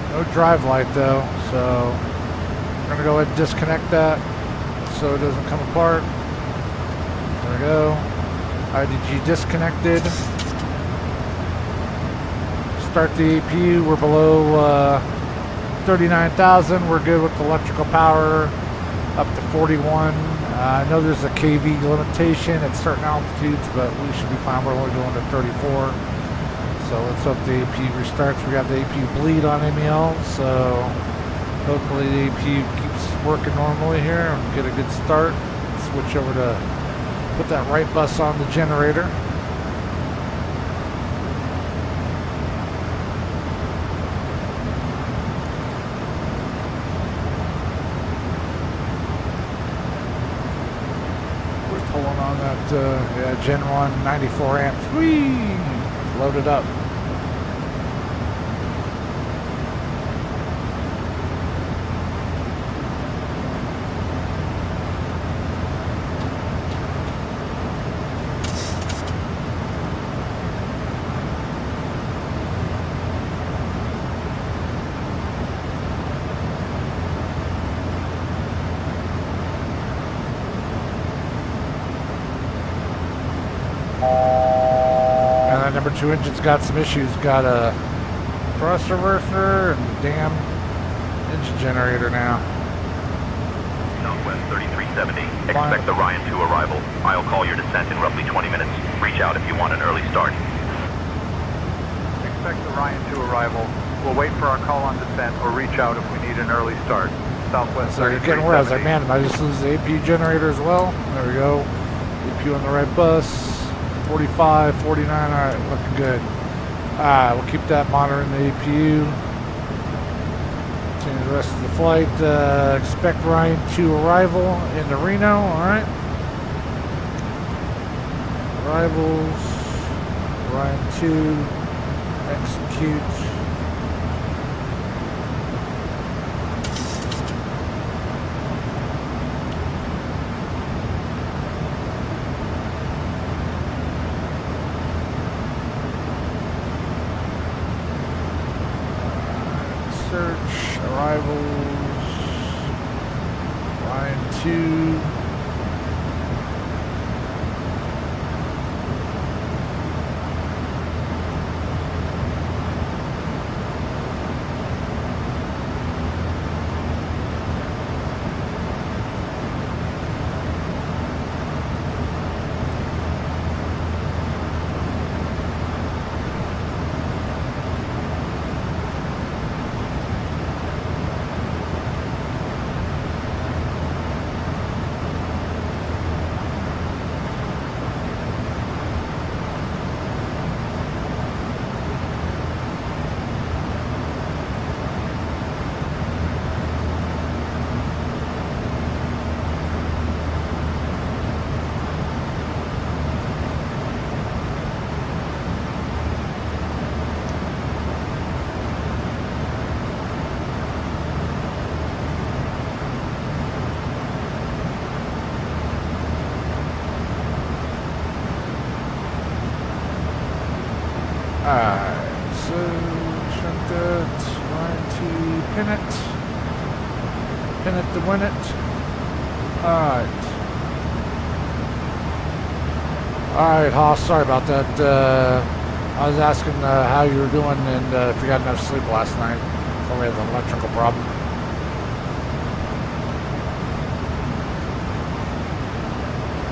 No drive light though, so we're gonna go ahead and disconnect that so it doesn't come apart. There we go. IDG disconnected. Start the APU. We're below 39,000. We're good with electrical power. Up to 41. I know there's a kV limitation at certain altitudes, but we should be fine. We're only going to 34. So let's hope the APU restarts. We got the APU bleed on MEL, so hopefully the APU keeps working normally here and get a good start. Switch over to put that right bus on the generator. Yeah, Gen 1 94 amps. Whee! Loaded up. Number 2 engine's got some issues. Got a thrust reverser and damn engine generator now. Southwest 3370. Expect the Ryan 2 arrival. I'll call your descent in roughly 20 minutes. Reach out if you want an early start. Expect the Ryan 2 arrival. We'll wait for our call on descent or reach out if we need an early start. Southwest 3370. So you're getting where I was like, man, am I just lose the APU generator as well? There we go. APU on the right bus. 45, 49, alright, looking good. Alright, we'll keep that monitoring the APU. Continue the rest of the flight. Expect Ryan 2 arrival into Reno, alright. Arrivals, Ryan 2, execute. Search, arrivals, Ryan 2. Alright, so shrink that, line to pin it to win it. Alright. Alright, Haas, sorry about that. I was asking how you were doing and if you got enough sleep last night before we had an electrical problem.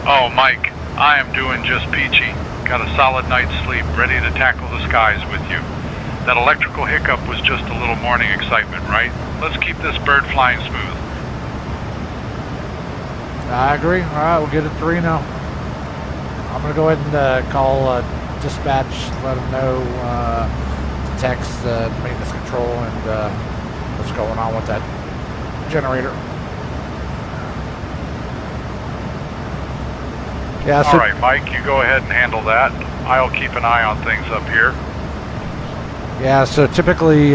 Oh, Mike, I am doing just peachy. Got a solid night's sleep, ready to tackle the skies with you. That electrical hiccup was just a little morning excitement, right? Let's keep this bird flying smooth. I agree. Alright, we'll get it to Reno. I'm going to go ahead and call dispatch, let them know, to text maintenance control and what's going on with that generator. Yeah, so, all right, Mike, you go ahead and handle that. I'll keep an eye on things up here. Yeah, so typically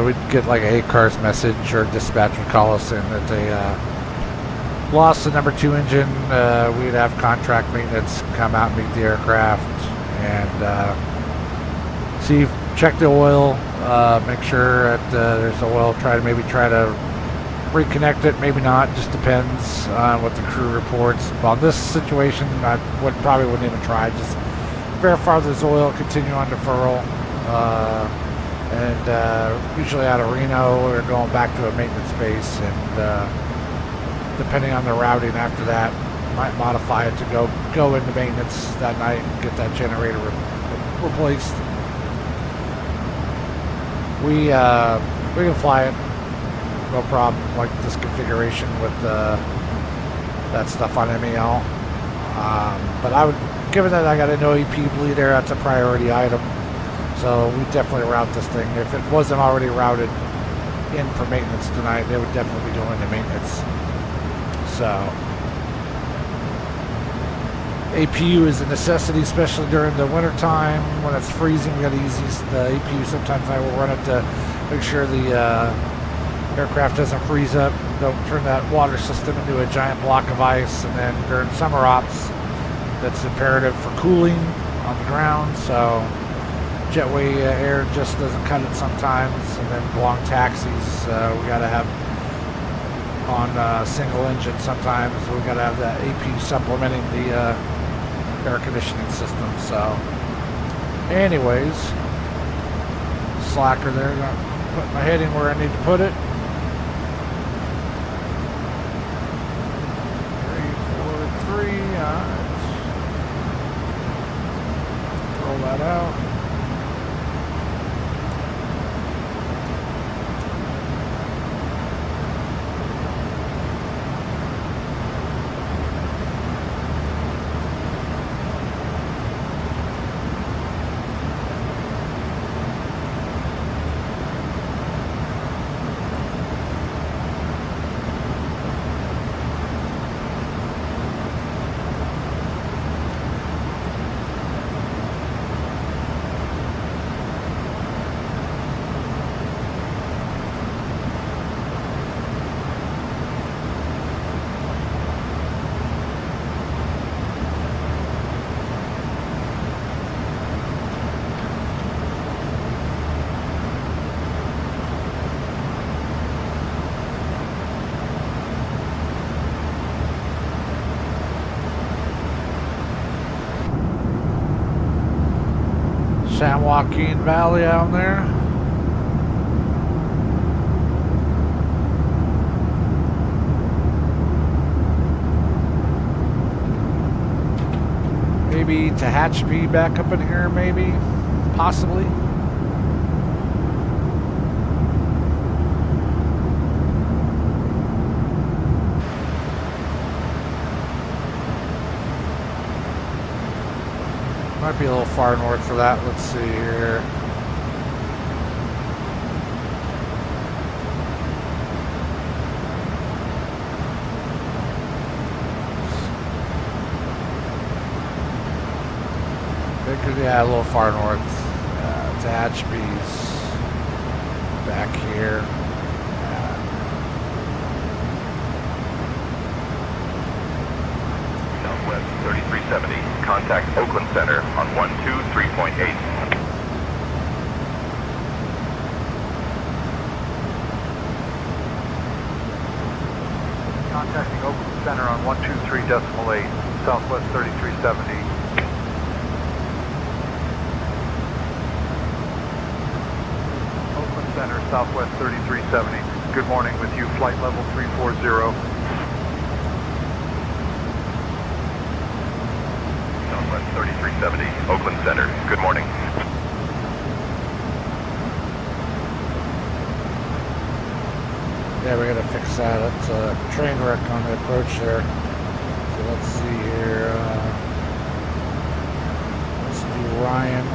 we'd get like a cars message or dispatch would call us in that they lost the number 2 engine. We'd have contract maintenance come out and meet the aircraft and check the oil, make sure that there's oil, try to reconnect it, maybe not, just depends on what the crew reports. But on this situation, I probably wouldn't even try, just verify there's oil, continue on deferral, and usually out of Reno we're going back to a maintenance base, and depending on the routing after that, might modify it to go into maintenance that night and get that generator replaced. We can fly it, no problem, like this configuration with that stuff on MEL. But I would, given that I got an OEP bleed there, that's a priority item. So we definitely route this thing. If it wasn't already routed in for maintenance tonight, they would definitely be doing the maintenance. So APU is a necessity, especially during the winter time when it's freezing. We got to use the APU. Sometimes I will run it to make sure the aircraft doesn't freeze up. Don't turn that water system into a giant block of ice. And then during summer ops, that's imperative for cooling on the ground. So jetway air just doesn't cut it sometimes. And then long taxis, we got to have on single engine sometimes. We got to have that APU supplementing the air conditioning system. So anyways, slacker there, gonna put my heading where I need to put it. 343, alright. Roll that out. San Joaquin Valley out there. Maybe Tehachapi back up in here, maybe, possibly. Might be a little far north for that. Let's see here. Yeah, a little far north. Tehachapi's back here. Southwest 3370. Contact Oakland Center on 123.8. decimal 8, Southwest 3370. Oakland Center, Southwest 3370. Good morning with you, flight level 340. Southwest 3370, Oakland Center. Good morning. Yeah, we gotta fix that. That's a train wreck on the approach there. So let's see here. Let's do Ryan.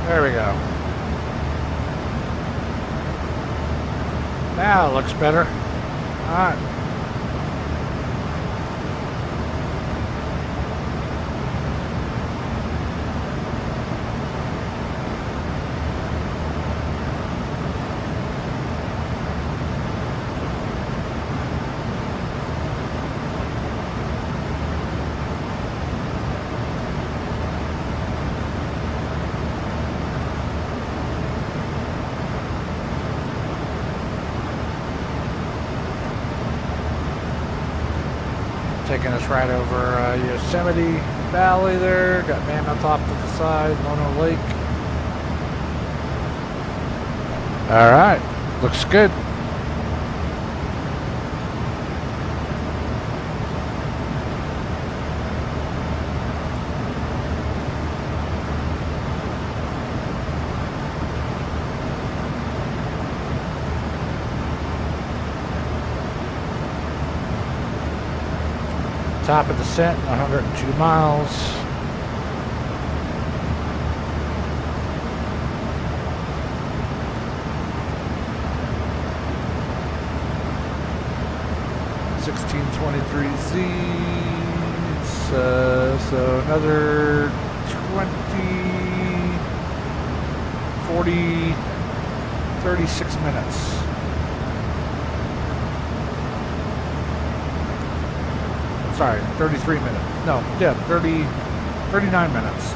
There we go. Now it looks better. Alright. Taking us right over Yosemite Valley there. Got Mammoth off to the side, Mono Lake. Alright, looks good. Top of descent, 102 miles. (1623Z). So another 20, 40, 36 minutes. Sorry, 33 minutes. No, yeah, 39 minutes.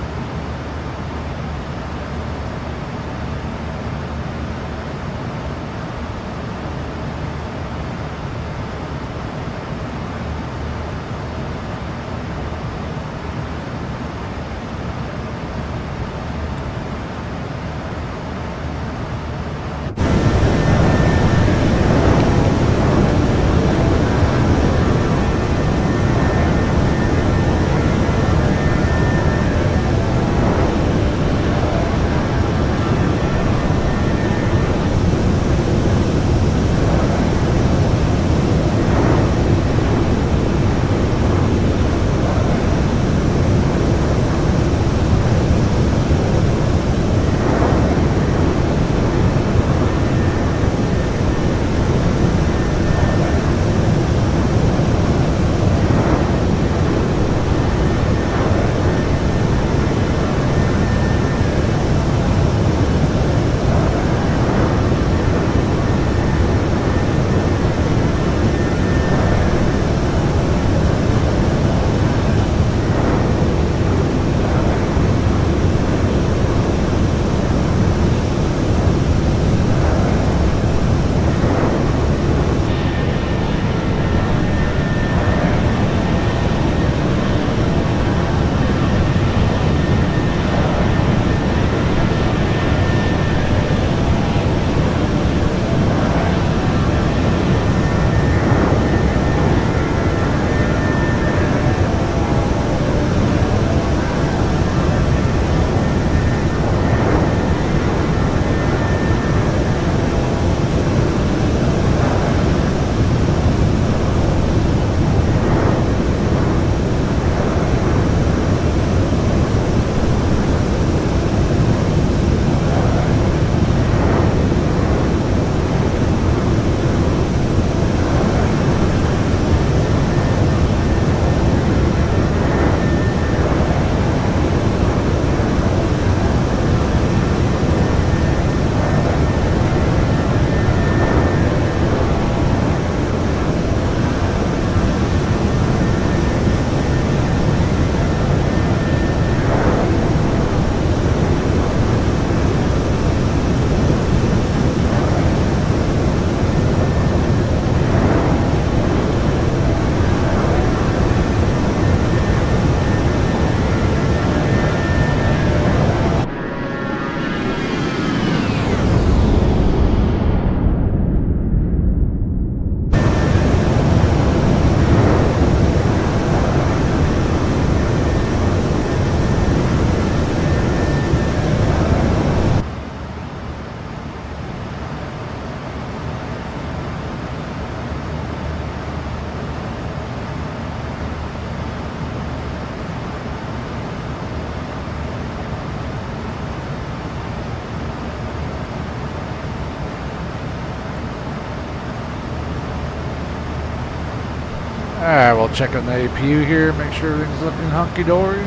Alright, we'll check on the APU here, make sure everything's looking hunky-dory.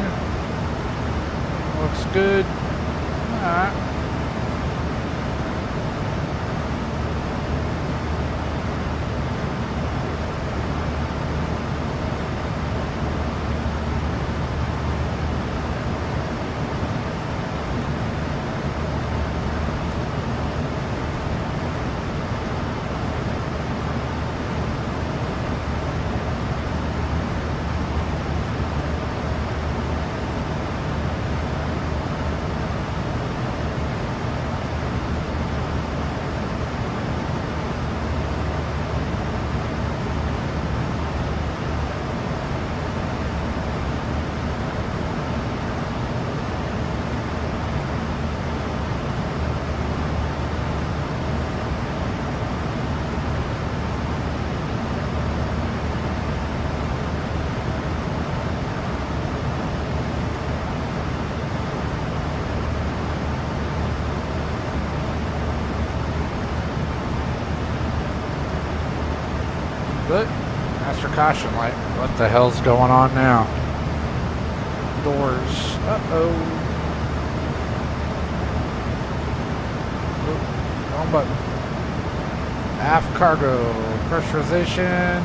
Looks good. Alright. Good. Master caution light. What the hell's going on now? Doors. Uh-oh. Wrong button. Aft cargo. Pressurization.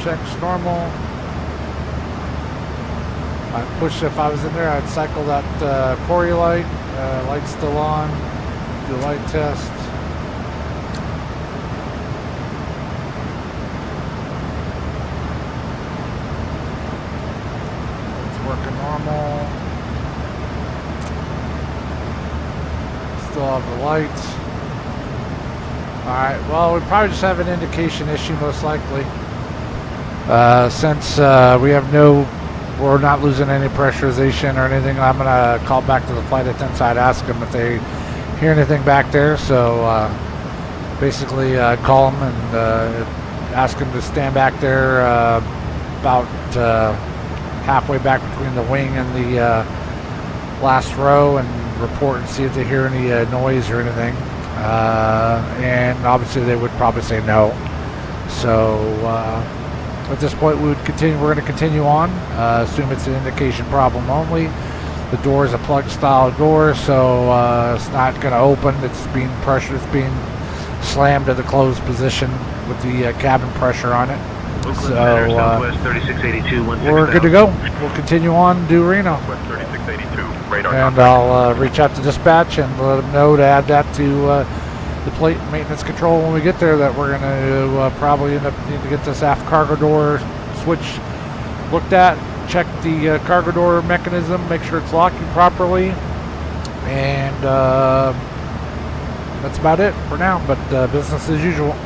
Checks normal. If I was in there, I'd cycle that Corey light. Light's still on. Do a light test. Working normal. Still have the lights. Alright, well, we probably just have an indication issue most likely. Since we're not losing any pressurization or anything, I'm going to call back to the flight attendants. I'd ask them if they hear anything back there. So basically call them and ask them to stand back there about halfway back between the wing and the last row and report and see if they hear any noise or anything. And obviously they would probably say no. So at this point we're going to continue on. Assume it's an indication problem only. The door is a plug style door, so it's not going to open. It's being slammed to the closed position with the cabin pressure on it. So we're good to go. We'll continue on, do Reno. And I'll reach out to dispatch and let them know to add that to the plate maintenance control when we get there, that we're going to probably end up needing to get this aft cargo door switch looked at, check the cargo door mechanism, make sure it's locking properly, and that's about it for now, but business as usual.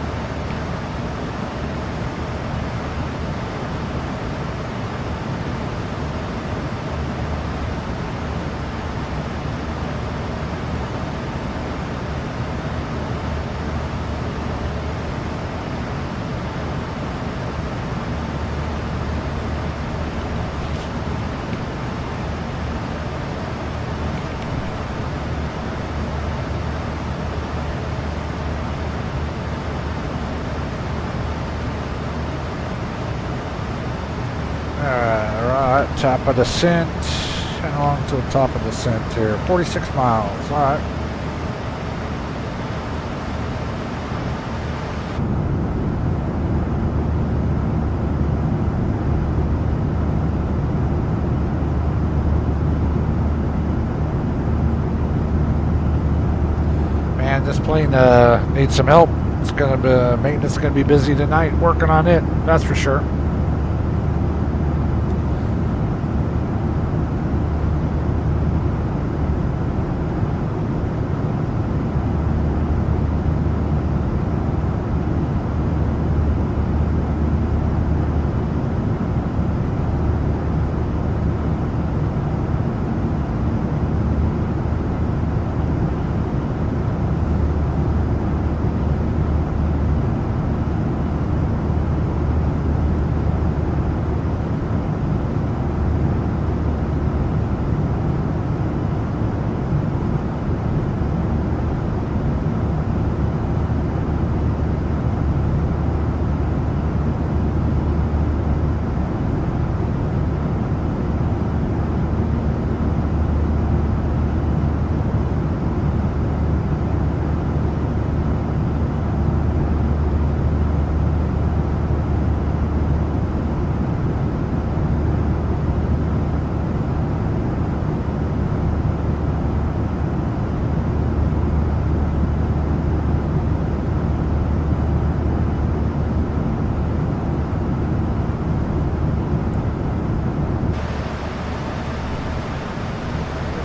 Top of descent. How long to the top of descent here? 46 miles. All right. Man, this plane needs some help. It's gonna be maintenance. Gonna be busy tonight working on it. That's for sure.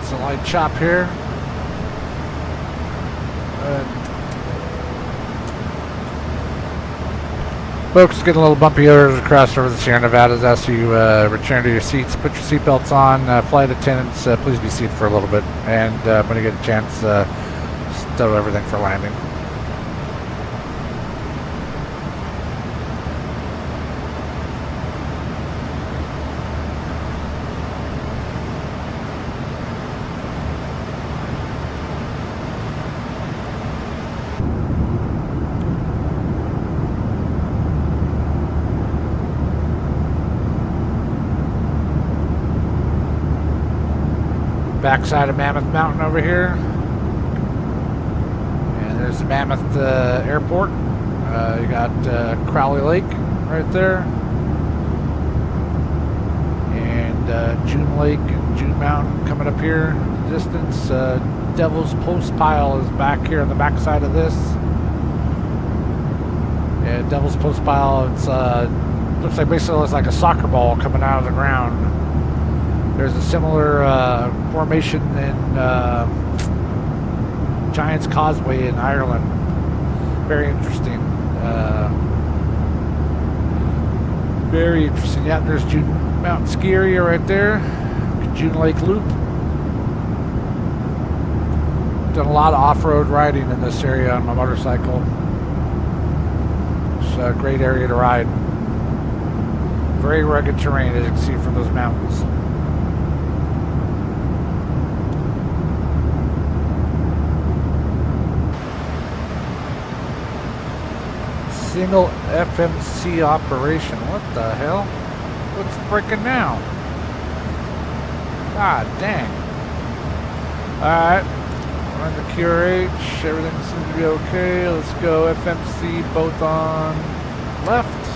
It's a light chop here. Folks, getting a little bumpy across over the Sierra Nevadas as you return to your seats. Put your seatbelts on. Flight attendants, please be seated for a little bit. And when you get a chance, stow everything for landing. Backside of Mammoth Mountain over here, and there's the Mammoth Airport. You got Crowley Lake right there, and June Lake and June Mountain coming up here in the distance. Devil's Post Pile is back here on the backside of this. Yeah, Devil's Post Pile. It's looks like basically it's like a soccer ball coming out of the ground. There's a similar formation in Giant's Causeway in Ireland. Very interesting. Very interesting. Yeah, there's June Mountain Ski Area right there. June Lake Loop. Done a lot of off-road riding in this area on my motorcycle. It's a great area to ride. Very rugged terrain, as you can see from those mountains. Single FMC operation. What the hell? What's breaking now? God dang. Alright. We're on the QRH. Everything seems to be okay. Let's go FMC both on left.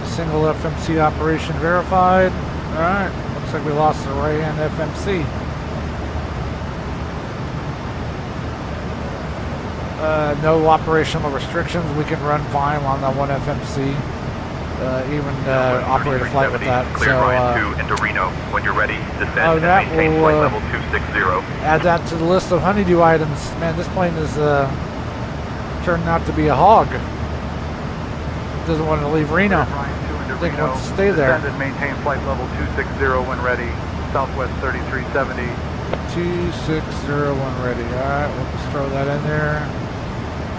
Single FMC operation verified. Alright. Looks like we lost the right hand FMC. No operational restrictions. We can run fine on that one FMC. Even operate a flight with that. Clear So, Ryan 2 into Reno. When you're ready, descend and maintain flight level 260. Add that to the list of honeydew items. Man, this plane is turning out to be a hog. Doesn't want to leave Reno. I think it wants to stay there. Descend and maintain flight level 260 when ready. Southwest 3370. 260 when ready. Alright, we'll just throw that in there.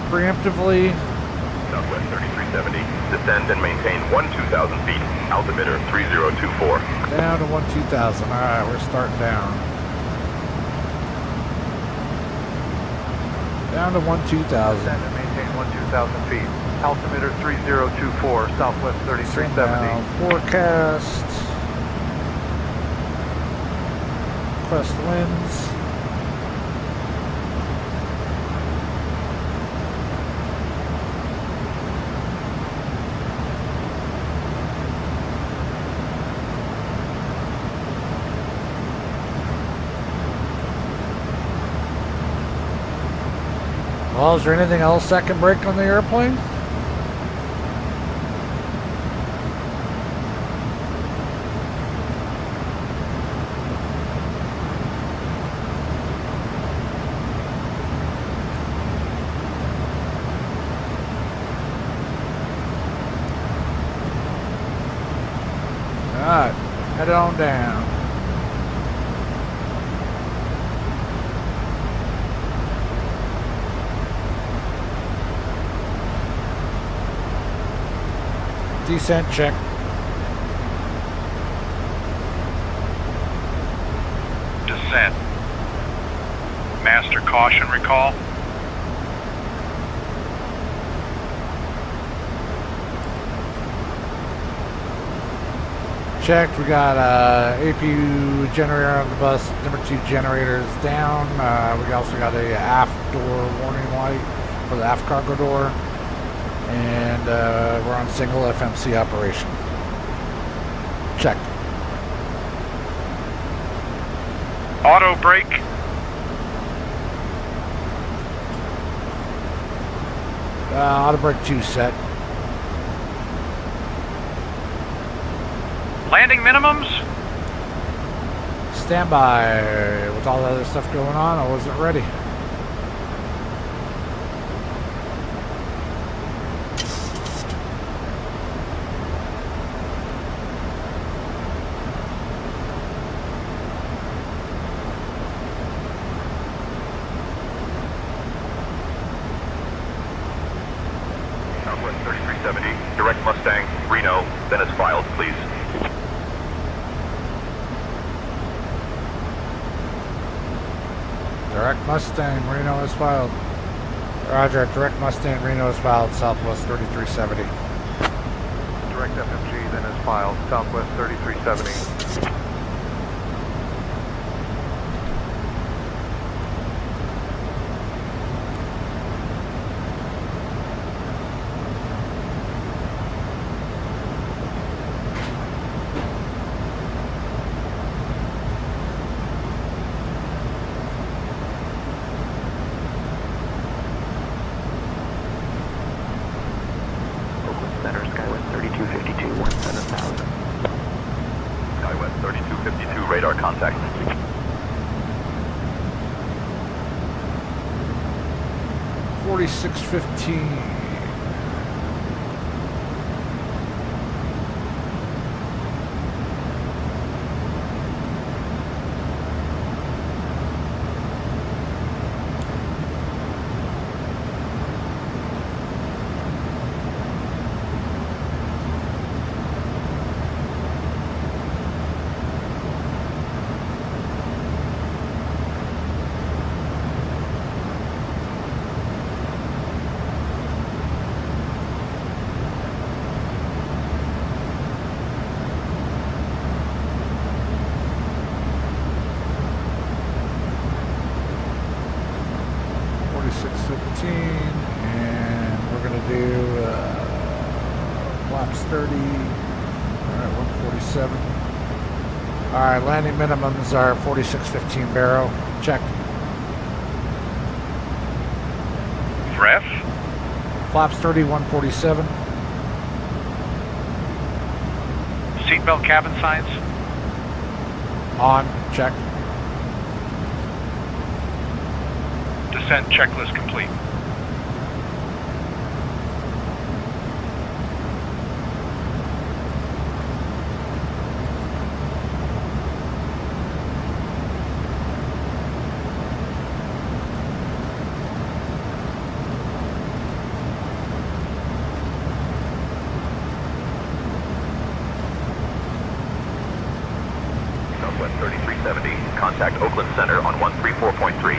Preemptively. Southwest 3370. Descend and maintain 12,000 feet. Altimeter 3024. Down to 12,000. Alright, we're starting down. Down to 12,000. Descend and maintain 12,000 feet. Altimeter 3024. Southwest 3370. Forecast. Crest winds. Well, is there anything else that can break on the airplane? Alright, head on down. Descent check. Descent. Master caution recall. Checked. We got APU generator on the bus. Number 2 generator is down. We also got a aft door warning light for the aft cargo door. And we're on single FMC operation. Check. Auto brake. Auto brake 2 set. Landing minimums. stand by. With all the other stuff going on, I wasn't ready. Southwest 3370, direct Mustang, Reno, then as filed, please. Direct Mustang, Reno is filed. Roger, direct Mustang, Reno is filed, Southwest 3370. Direct FMG, then as filed, Southwest 3370. Center, Skywest 3252, 17,000. Skywest 3252, radar contact. $46.15. And we're going to do flaps 30. Alright, 147. Alright, landing minimums are 46.15 barrow. Check. Ref? Flaps 30, 147. Seatbelt cabin signs? On. Check. Descent checklist complete. Southwest 3370, contact Oakland Center on 134.3.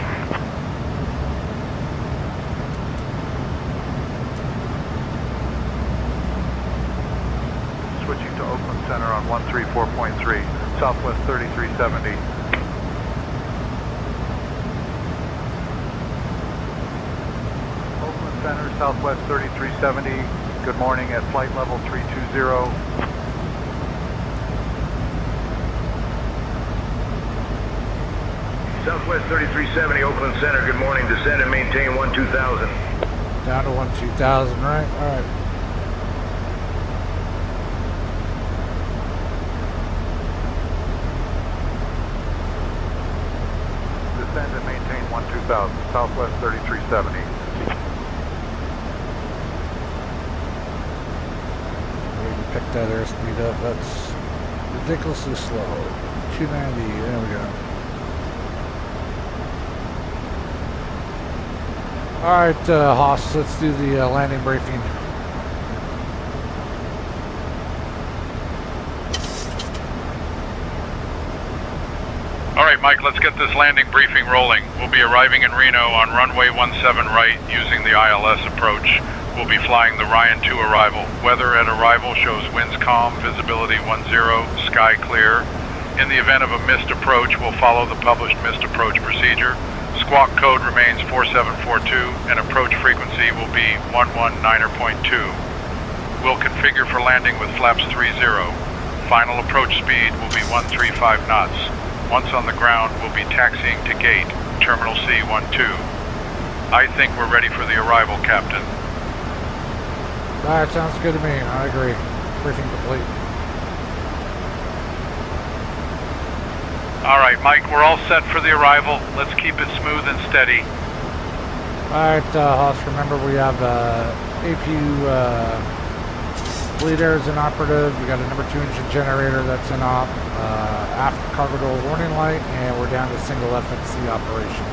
Switching to Oakland Center on 134.3, Southwest 3370. Oakland Center, Southwest 3370. Good morning at flight level 320. Southwest 3370, Oakland Center, good morning. Descend and maintain 12,000. Down to 12,000, right? Alright. Descend and maintain 12,000, Southwest 3370. We can pick that airspeed up. That's ridiculously slow. 290, there we go. Alright, Haas, let's do the landing briefing. Alright, Mike, let's get this landing briefing rolling. We'll be arriving in Reno on runway 17 right using the ILS approach. We'll be flying the Ryan 2 arrival. Weather at arrival shows winds calm, visibility 10, sky clear. In the event of a missed approach, we'll follow the published missed approach procedure. Squawk code remains 4742 and approach frequency will be 119.2. We'll configure for landing with flaps 30. Final approach speed will be 135 knots. Once on the ground, we'll be taxiing to gate, Terminal C12. I think we're ready for the arrival, Captain. Alright, sounds good to me. I agree. Briefing complete. All right, Mike, we're all set for the arrival. Let's keep it smooth and steady. Alright, Hoss, remember we have APU bleed air is inoperative. We got a number 2 engine generator that's in op, aft cargo door warning light, and we're down to single FNC operation.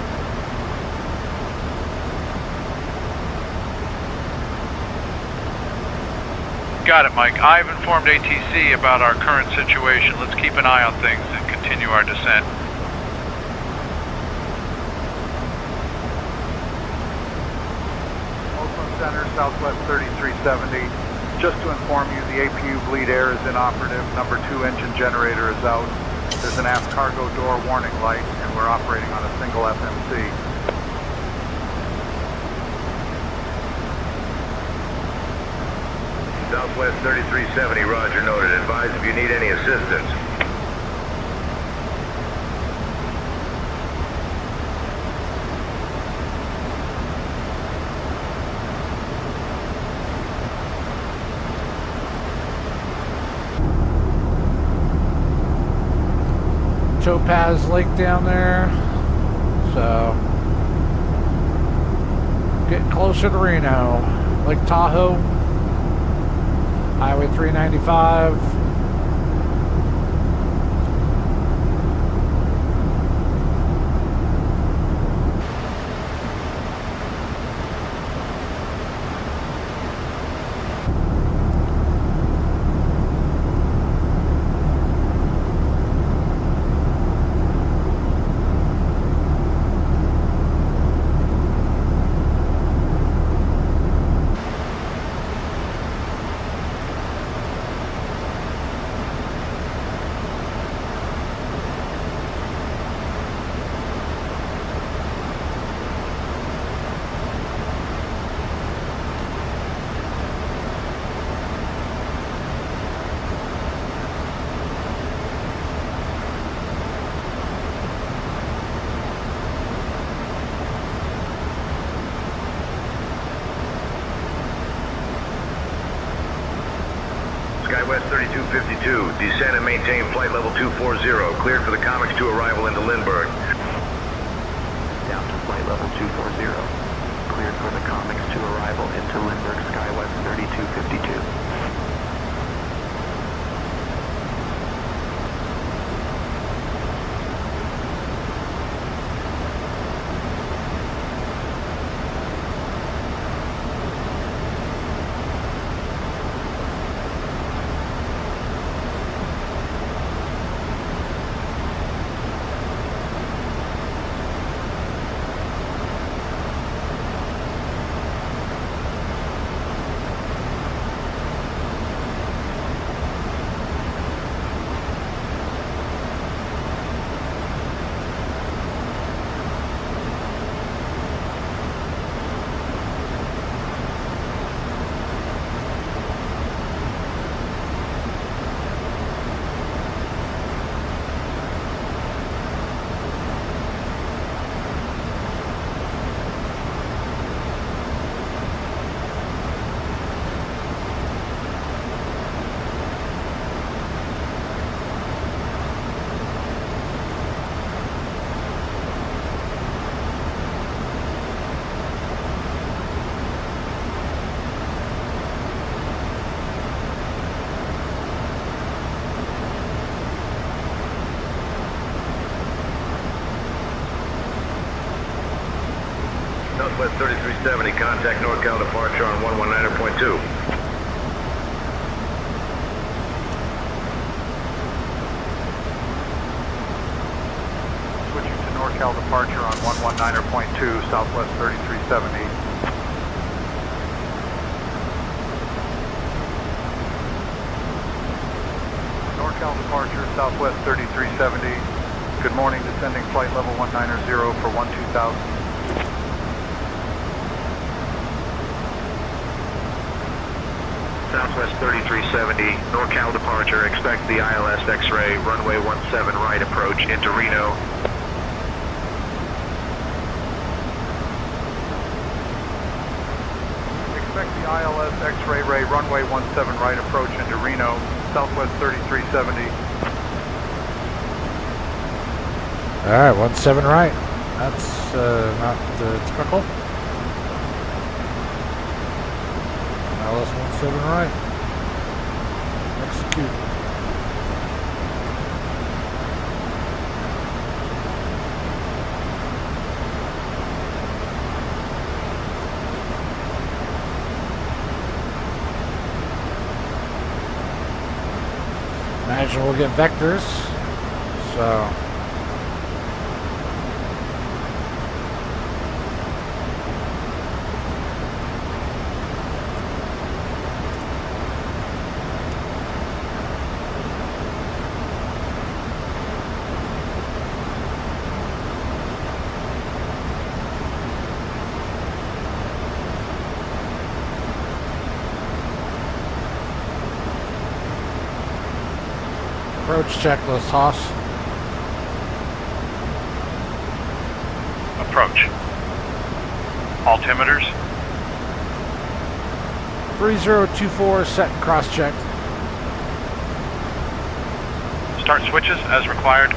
Got it, Mike. I've informed ATC about our current situation. Let's keep an eye on things and continue our descent. Oakland Center, Southwest 3370. Just to inform you, the APU bleed air is inoperative. Number 2 engine generator is out. There's an aft cargo door warning light, and we're operating on a single FMC. Southwest 3370, roger, noted. Advise if you need any assistance. Topaz Lake down there, so getting closer to Reno. Lake Tahoe, Highway 395. Skywest 3252, descend and maintain flight level 240, cleared for the comics to arrival into Lindbergh. Down to flight level 240, cleared for the comics to arrival into Lindbergh, Skywest 3252. Southwest 3370, contact NorCal departure on 119.2. Switching to NorCal departure on 119.2, Southwest 3370. NorCal departure, Southwest 3370. Good morning, descending flight level 190 for 12000. Southwest 3370, NorCal departure, expect the ILS X-ray, runway 17 right approach into Reno. Expect the ILS X-ray runway 17 right approach into Reno, Southwest 3370. Alright, 17 right. That's not typical. LS 17 right. Execute. Imagine we'll get vectors. So. Approach checklist, Haas. Approach. Altimeters. 3024 set and cross-checked. Start switches as required.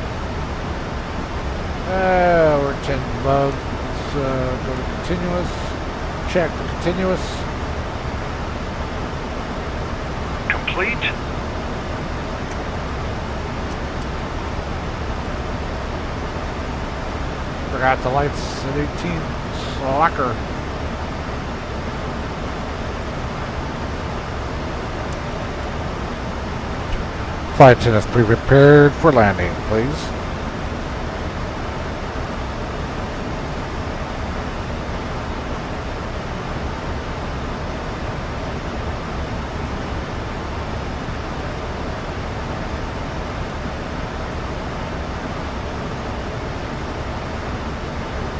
We're 10 above. Let's go to continuous. Check the continuous. Complete. Forgot the lights at 18. Slacker. Flight attendants, be prepared for landing, please.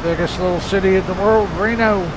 Biggest little city in the world, Reno.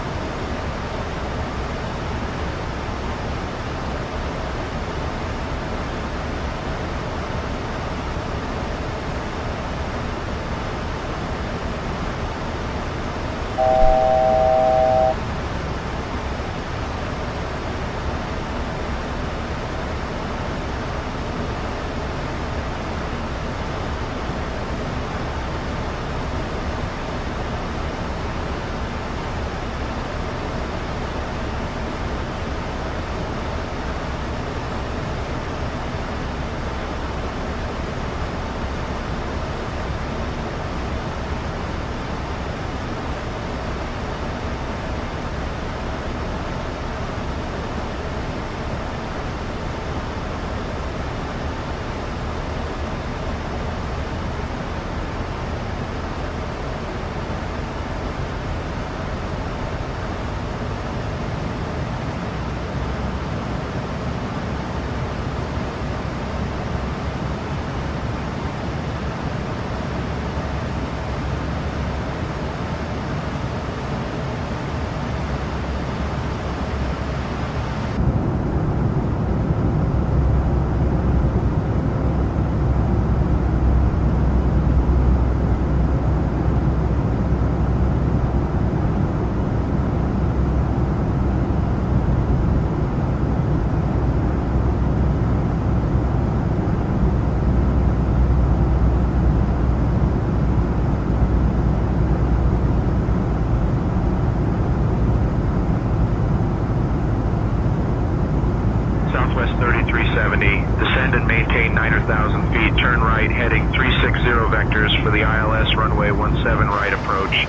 Southwest 3370, descend and maintain 9,000 feet, turn right, heading 360 vectors for the ILS runway 17 right approach.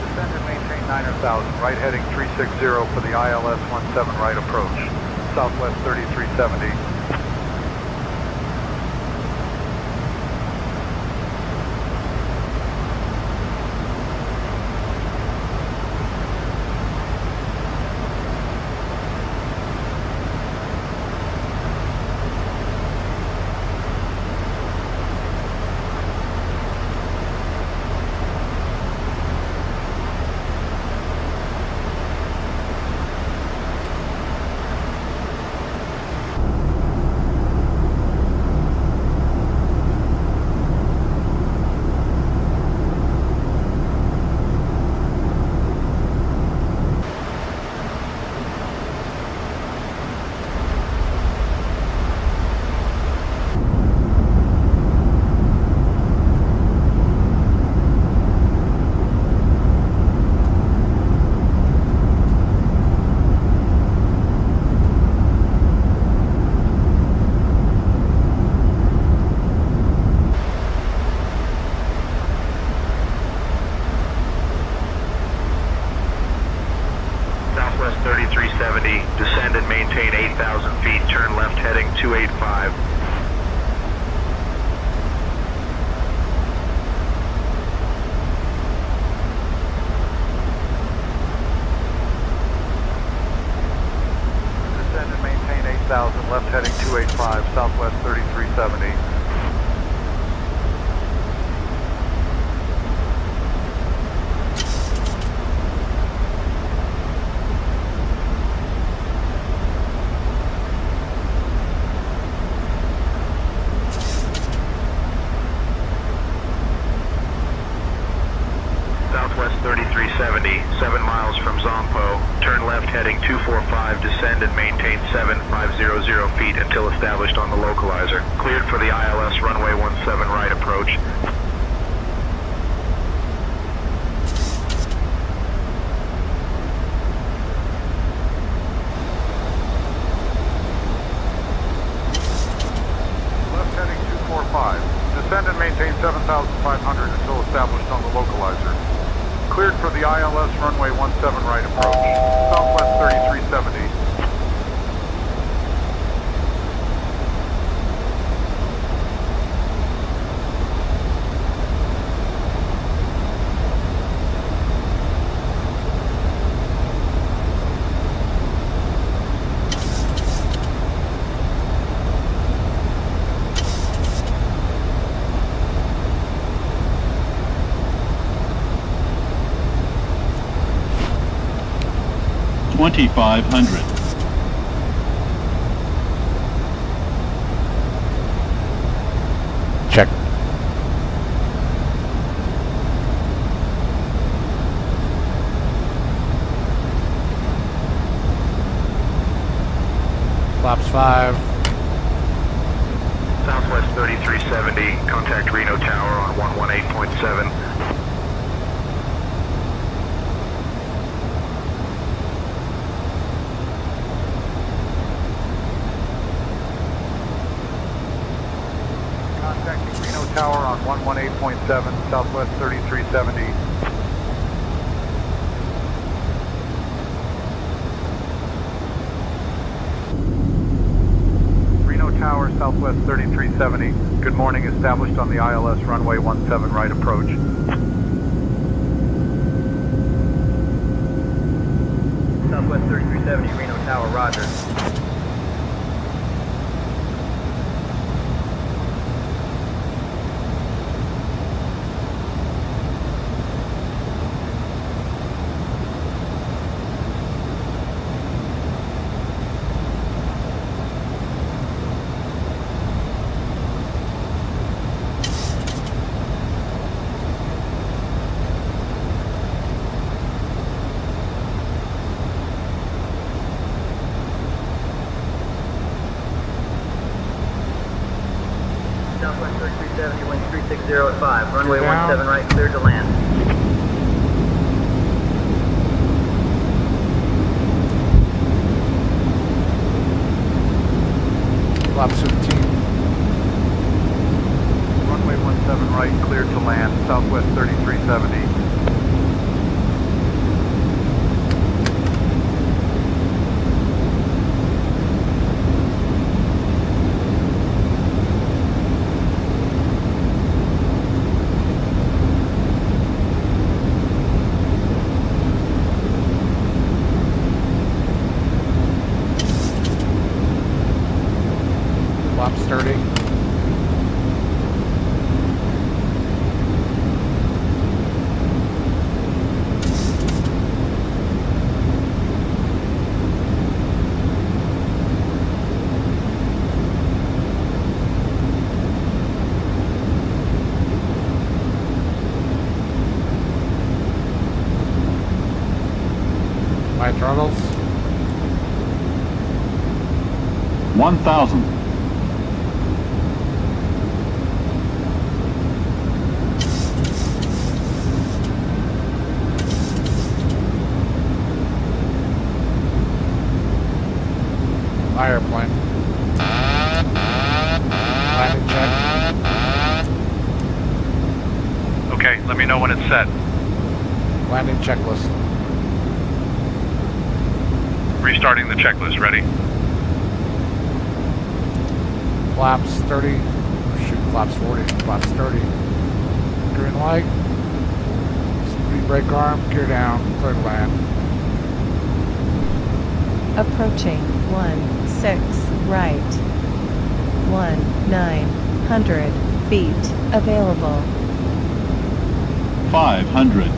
Descend and maintain 9,000, right heading 360 for the ILS 17 right approach. Southwest 3370. 9,000 feet, turn left heading 285. Descend and maintain 8,000, left heading 285, southwest 3370. Southwest 3370, 7 miles from Zompo. Turn left heading 245, descend and maintain 7500 feet until established on the localizer. Cleared for the ILS runway 17 right approach. Left heading 245. Descend and maintain 7,500 until established on the localizer. Cleared for the ILS runway 17 right approach. Southwest 3370. $2,500. Check. Flaps 5. Southwest 3370, contact Reno Tower on 118.7. Contacting Reno Tower on 118.7, southwest 3370. Reno Tower, southwest 3370. Good morning, established on the ILS runway 17 right approach. Southwest 3370, Reno Tower, roger. Southwest 3370, wind 360 at 5. Runway 17 right, cleared to land. Flaps 15. Runway 17 right, cleared to land, southwest 3370. Flaps 30. My throttles. 1,000. Airplane. Landing check. Okay, let me know when it's set. Landing checklist. Restarting the checklist. Ready? Flaps 30. Shoot, flaps 40. Flaps 30. Green light. Speed brake arm. Gear down. Clear to land. Approaching 16 right. 900 feet. Available. 500.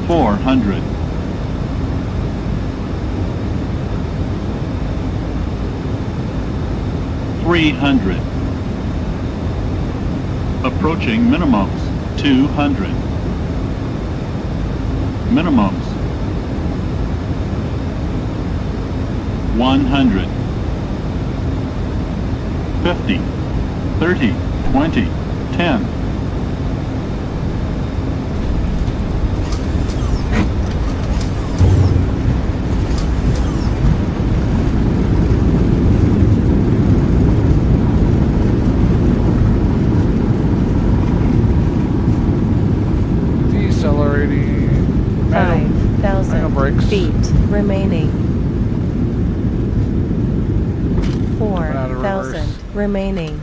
$400. 300. Approaching minimums. 200. Minimums. 100. 50. 30. 20. 10. Decelerating. 5,000 feet remaining. 4,000 remaining.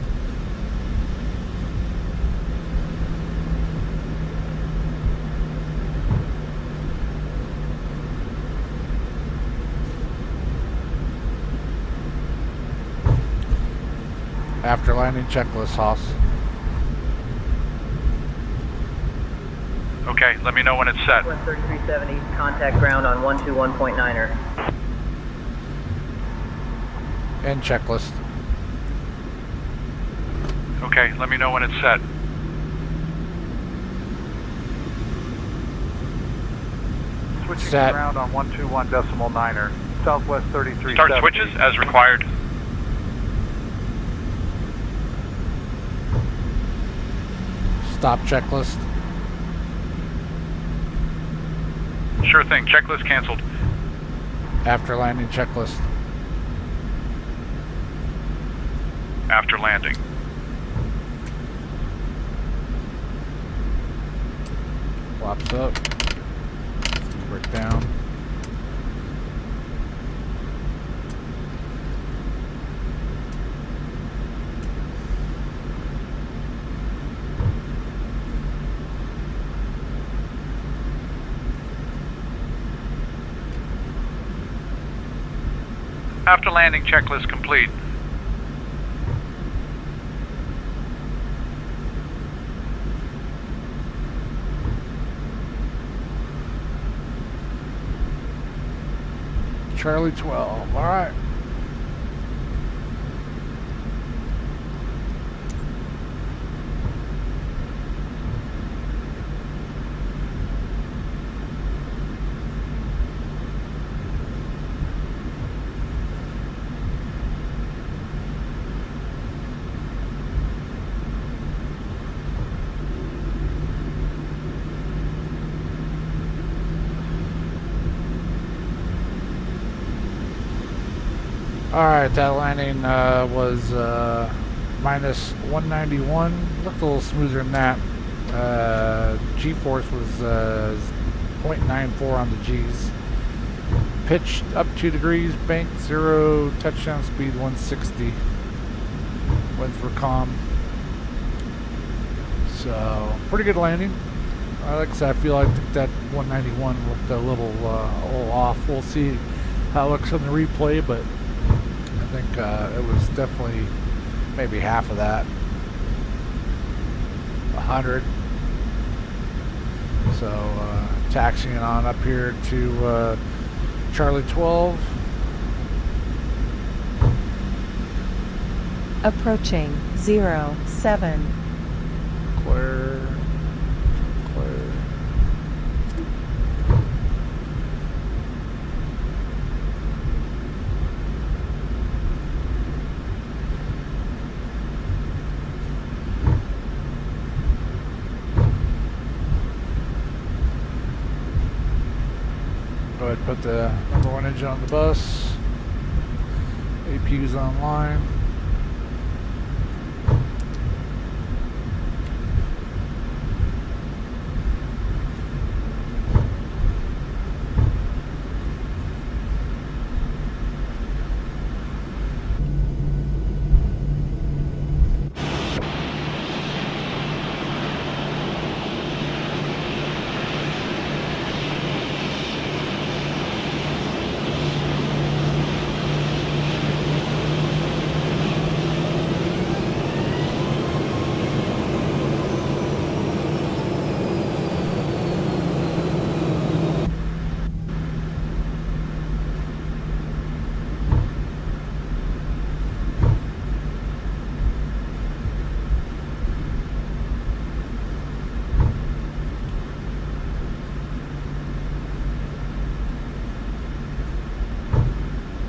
After landing checklist, Hoss. Okay, let me know when it's set. 3370, contact ground on 121.9er. End checklist. Okay, let me know when it's set. Switching Set. to ground on 121.9er. Southwest 3370. Start switches as required. Stop checklist. Sure thing, checklist canceled. After landing checklist. After landing. Flaps up. Brake down. After landing, checklist complete. Charlie 12. All right. Alright, that landing was minus 191. Looked a little smoother than that. G-force was 0.94 on the G's. Pitch up 2 degrees, bank 0, touchdown speed 160. Winds were calm. So, pretty good landing. Like I said, I feel like that 191 looked a little off. We'll see how it looks on the replay, but I think it was definitely maybe half of that. 100. So taxiing on up here to Charlie 12. Approaching 07. Clear. Go ahead and put the number 1 engine on the bus. APU's online.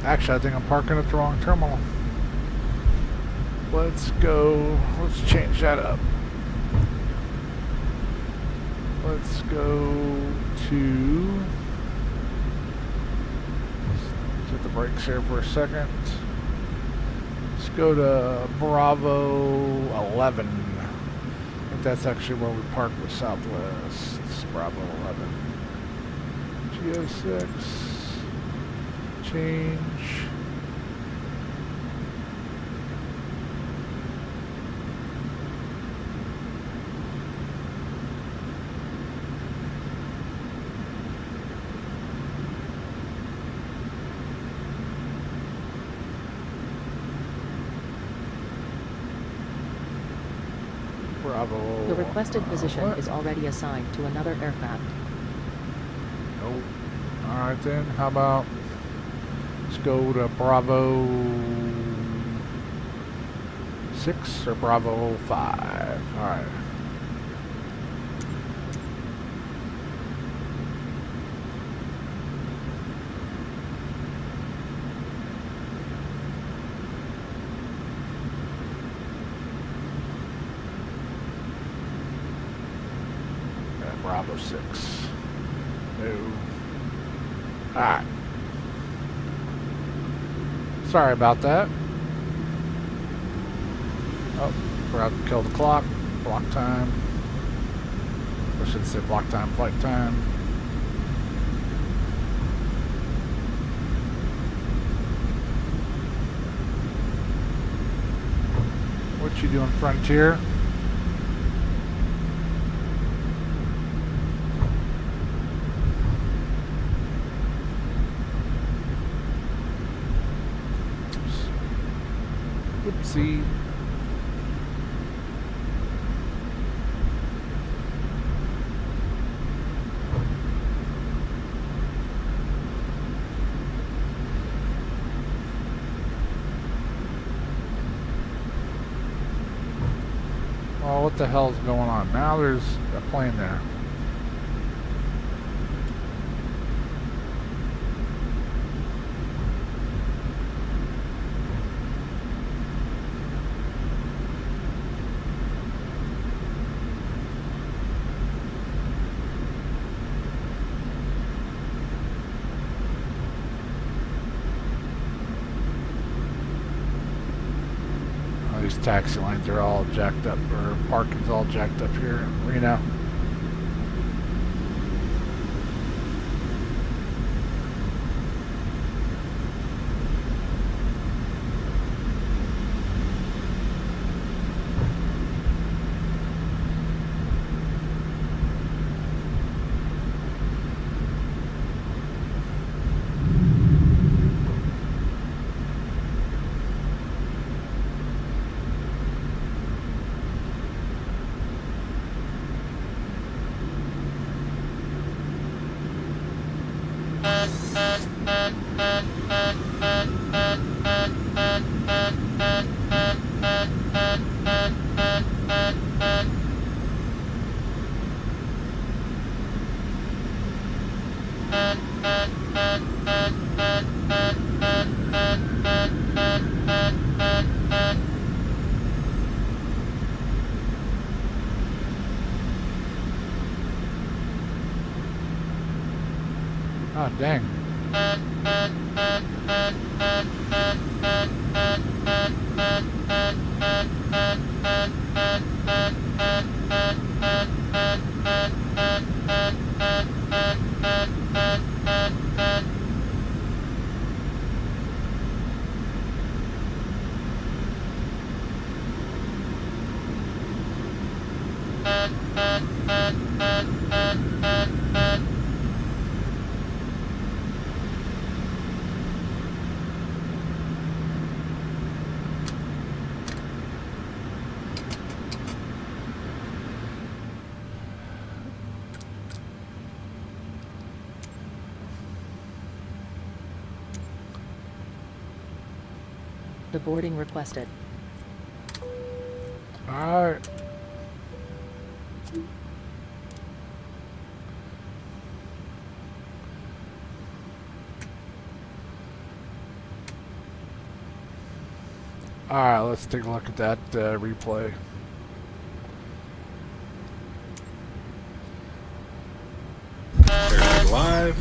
Actually, I think I'm parking at the wrong terminal. Let's go. Let's change that up. Let's go to... Let's hit the brakes here for a second. Let's go to Bravo 11. I think that's actually where we parked with Southwest. It's Bravo 11. GO6. Change. Bravo. The requested position is already assigned to another aircraft. Nope. Alright then, how about let's go to Bravo 6 or Bravo 5. Alright. Bravo 6. No. Alright. Sorry about that. Oh, forgot to kill the clock. Block time. I should say block time, flight time. What you doing, Frontier? Oopsie. Well, what the hell's going on? Now there's a plane there. These taxi lines are all jacked up, or parking's all jacked up here in Reno. Oh, dang. The boarding requested. Alright. Alright, let's take a look at that replay. There's live.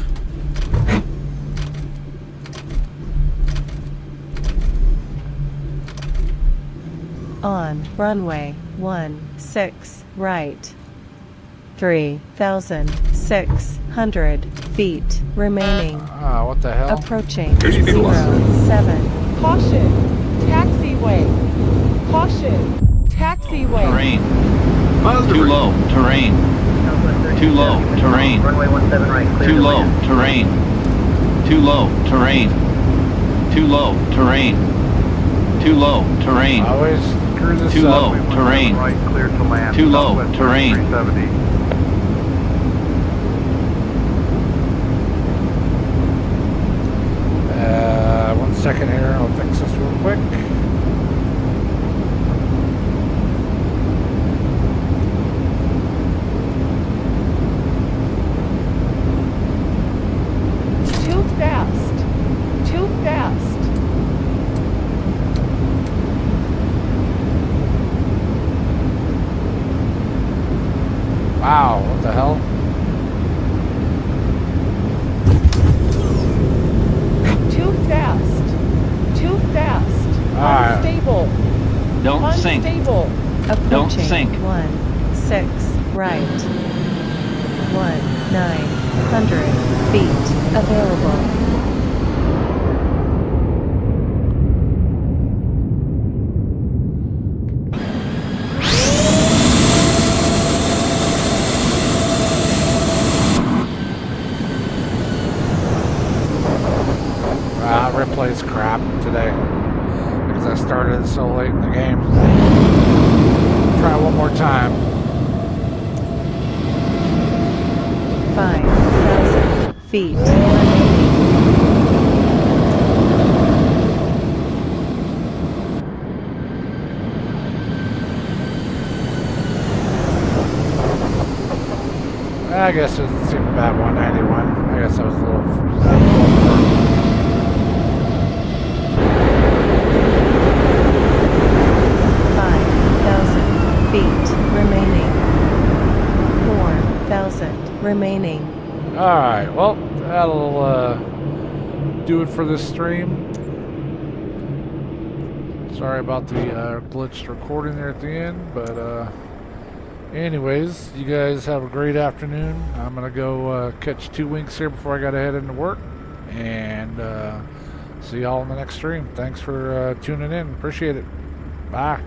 On runway 16 right. 3,600 feet remaining. What the hell? Approaching 07. Caution! Taxiway! Caution! Taxiway! Terrain. Too low. Terrain. Too low. Terrain. Runway 17 right, clear Too to low. land. Terrain. Too low. Terrain. Too low. Terrain. Too low. Terrain. Always screw this Too up. low. Terrain. Right, clear to land. Too low. Southwest Terrain. 370. One second here, I'll fix this real quick. Too fast! Too fast! Wow, what the hell? Too fast! Too fast! Alright. Unstable! Don't sink. Unstable! Approaching Don't sink. 16 right. 1,900 feet available. Replay's crap today because I started so late in the game. Try one more time. 5,000 feet remaining. I guess it doesn't seem bad. 191. I guess I was a little. 5,000 feet remaining. 4,000 remaining. Alright, well, that'll do it for this stream. Sorry about the glitched recording there at the end, but anyways, you guys have a great afternoon. I'm gonna go catch 2 winks here before I gotta head into work, and see y'all in the next stream. Thanks for tuning in. Appreciate it. Bye.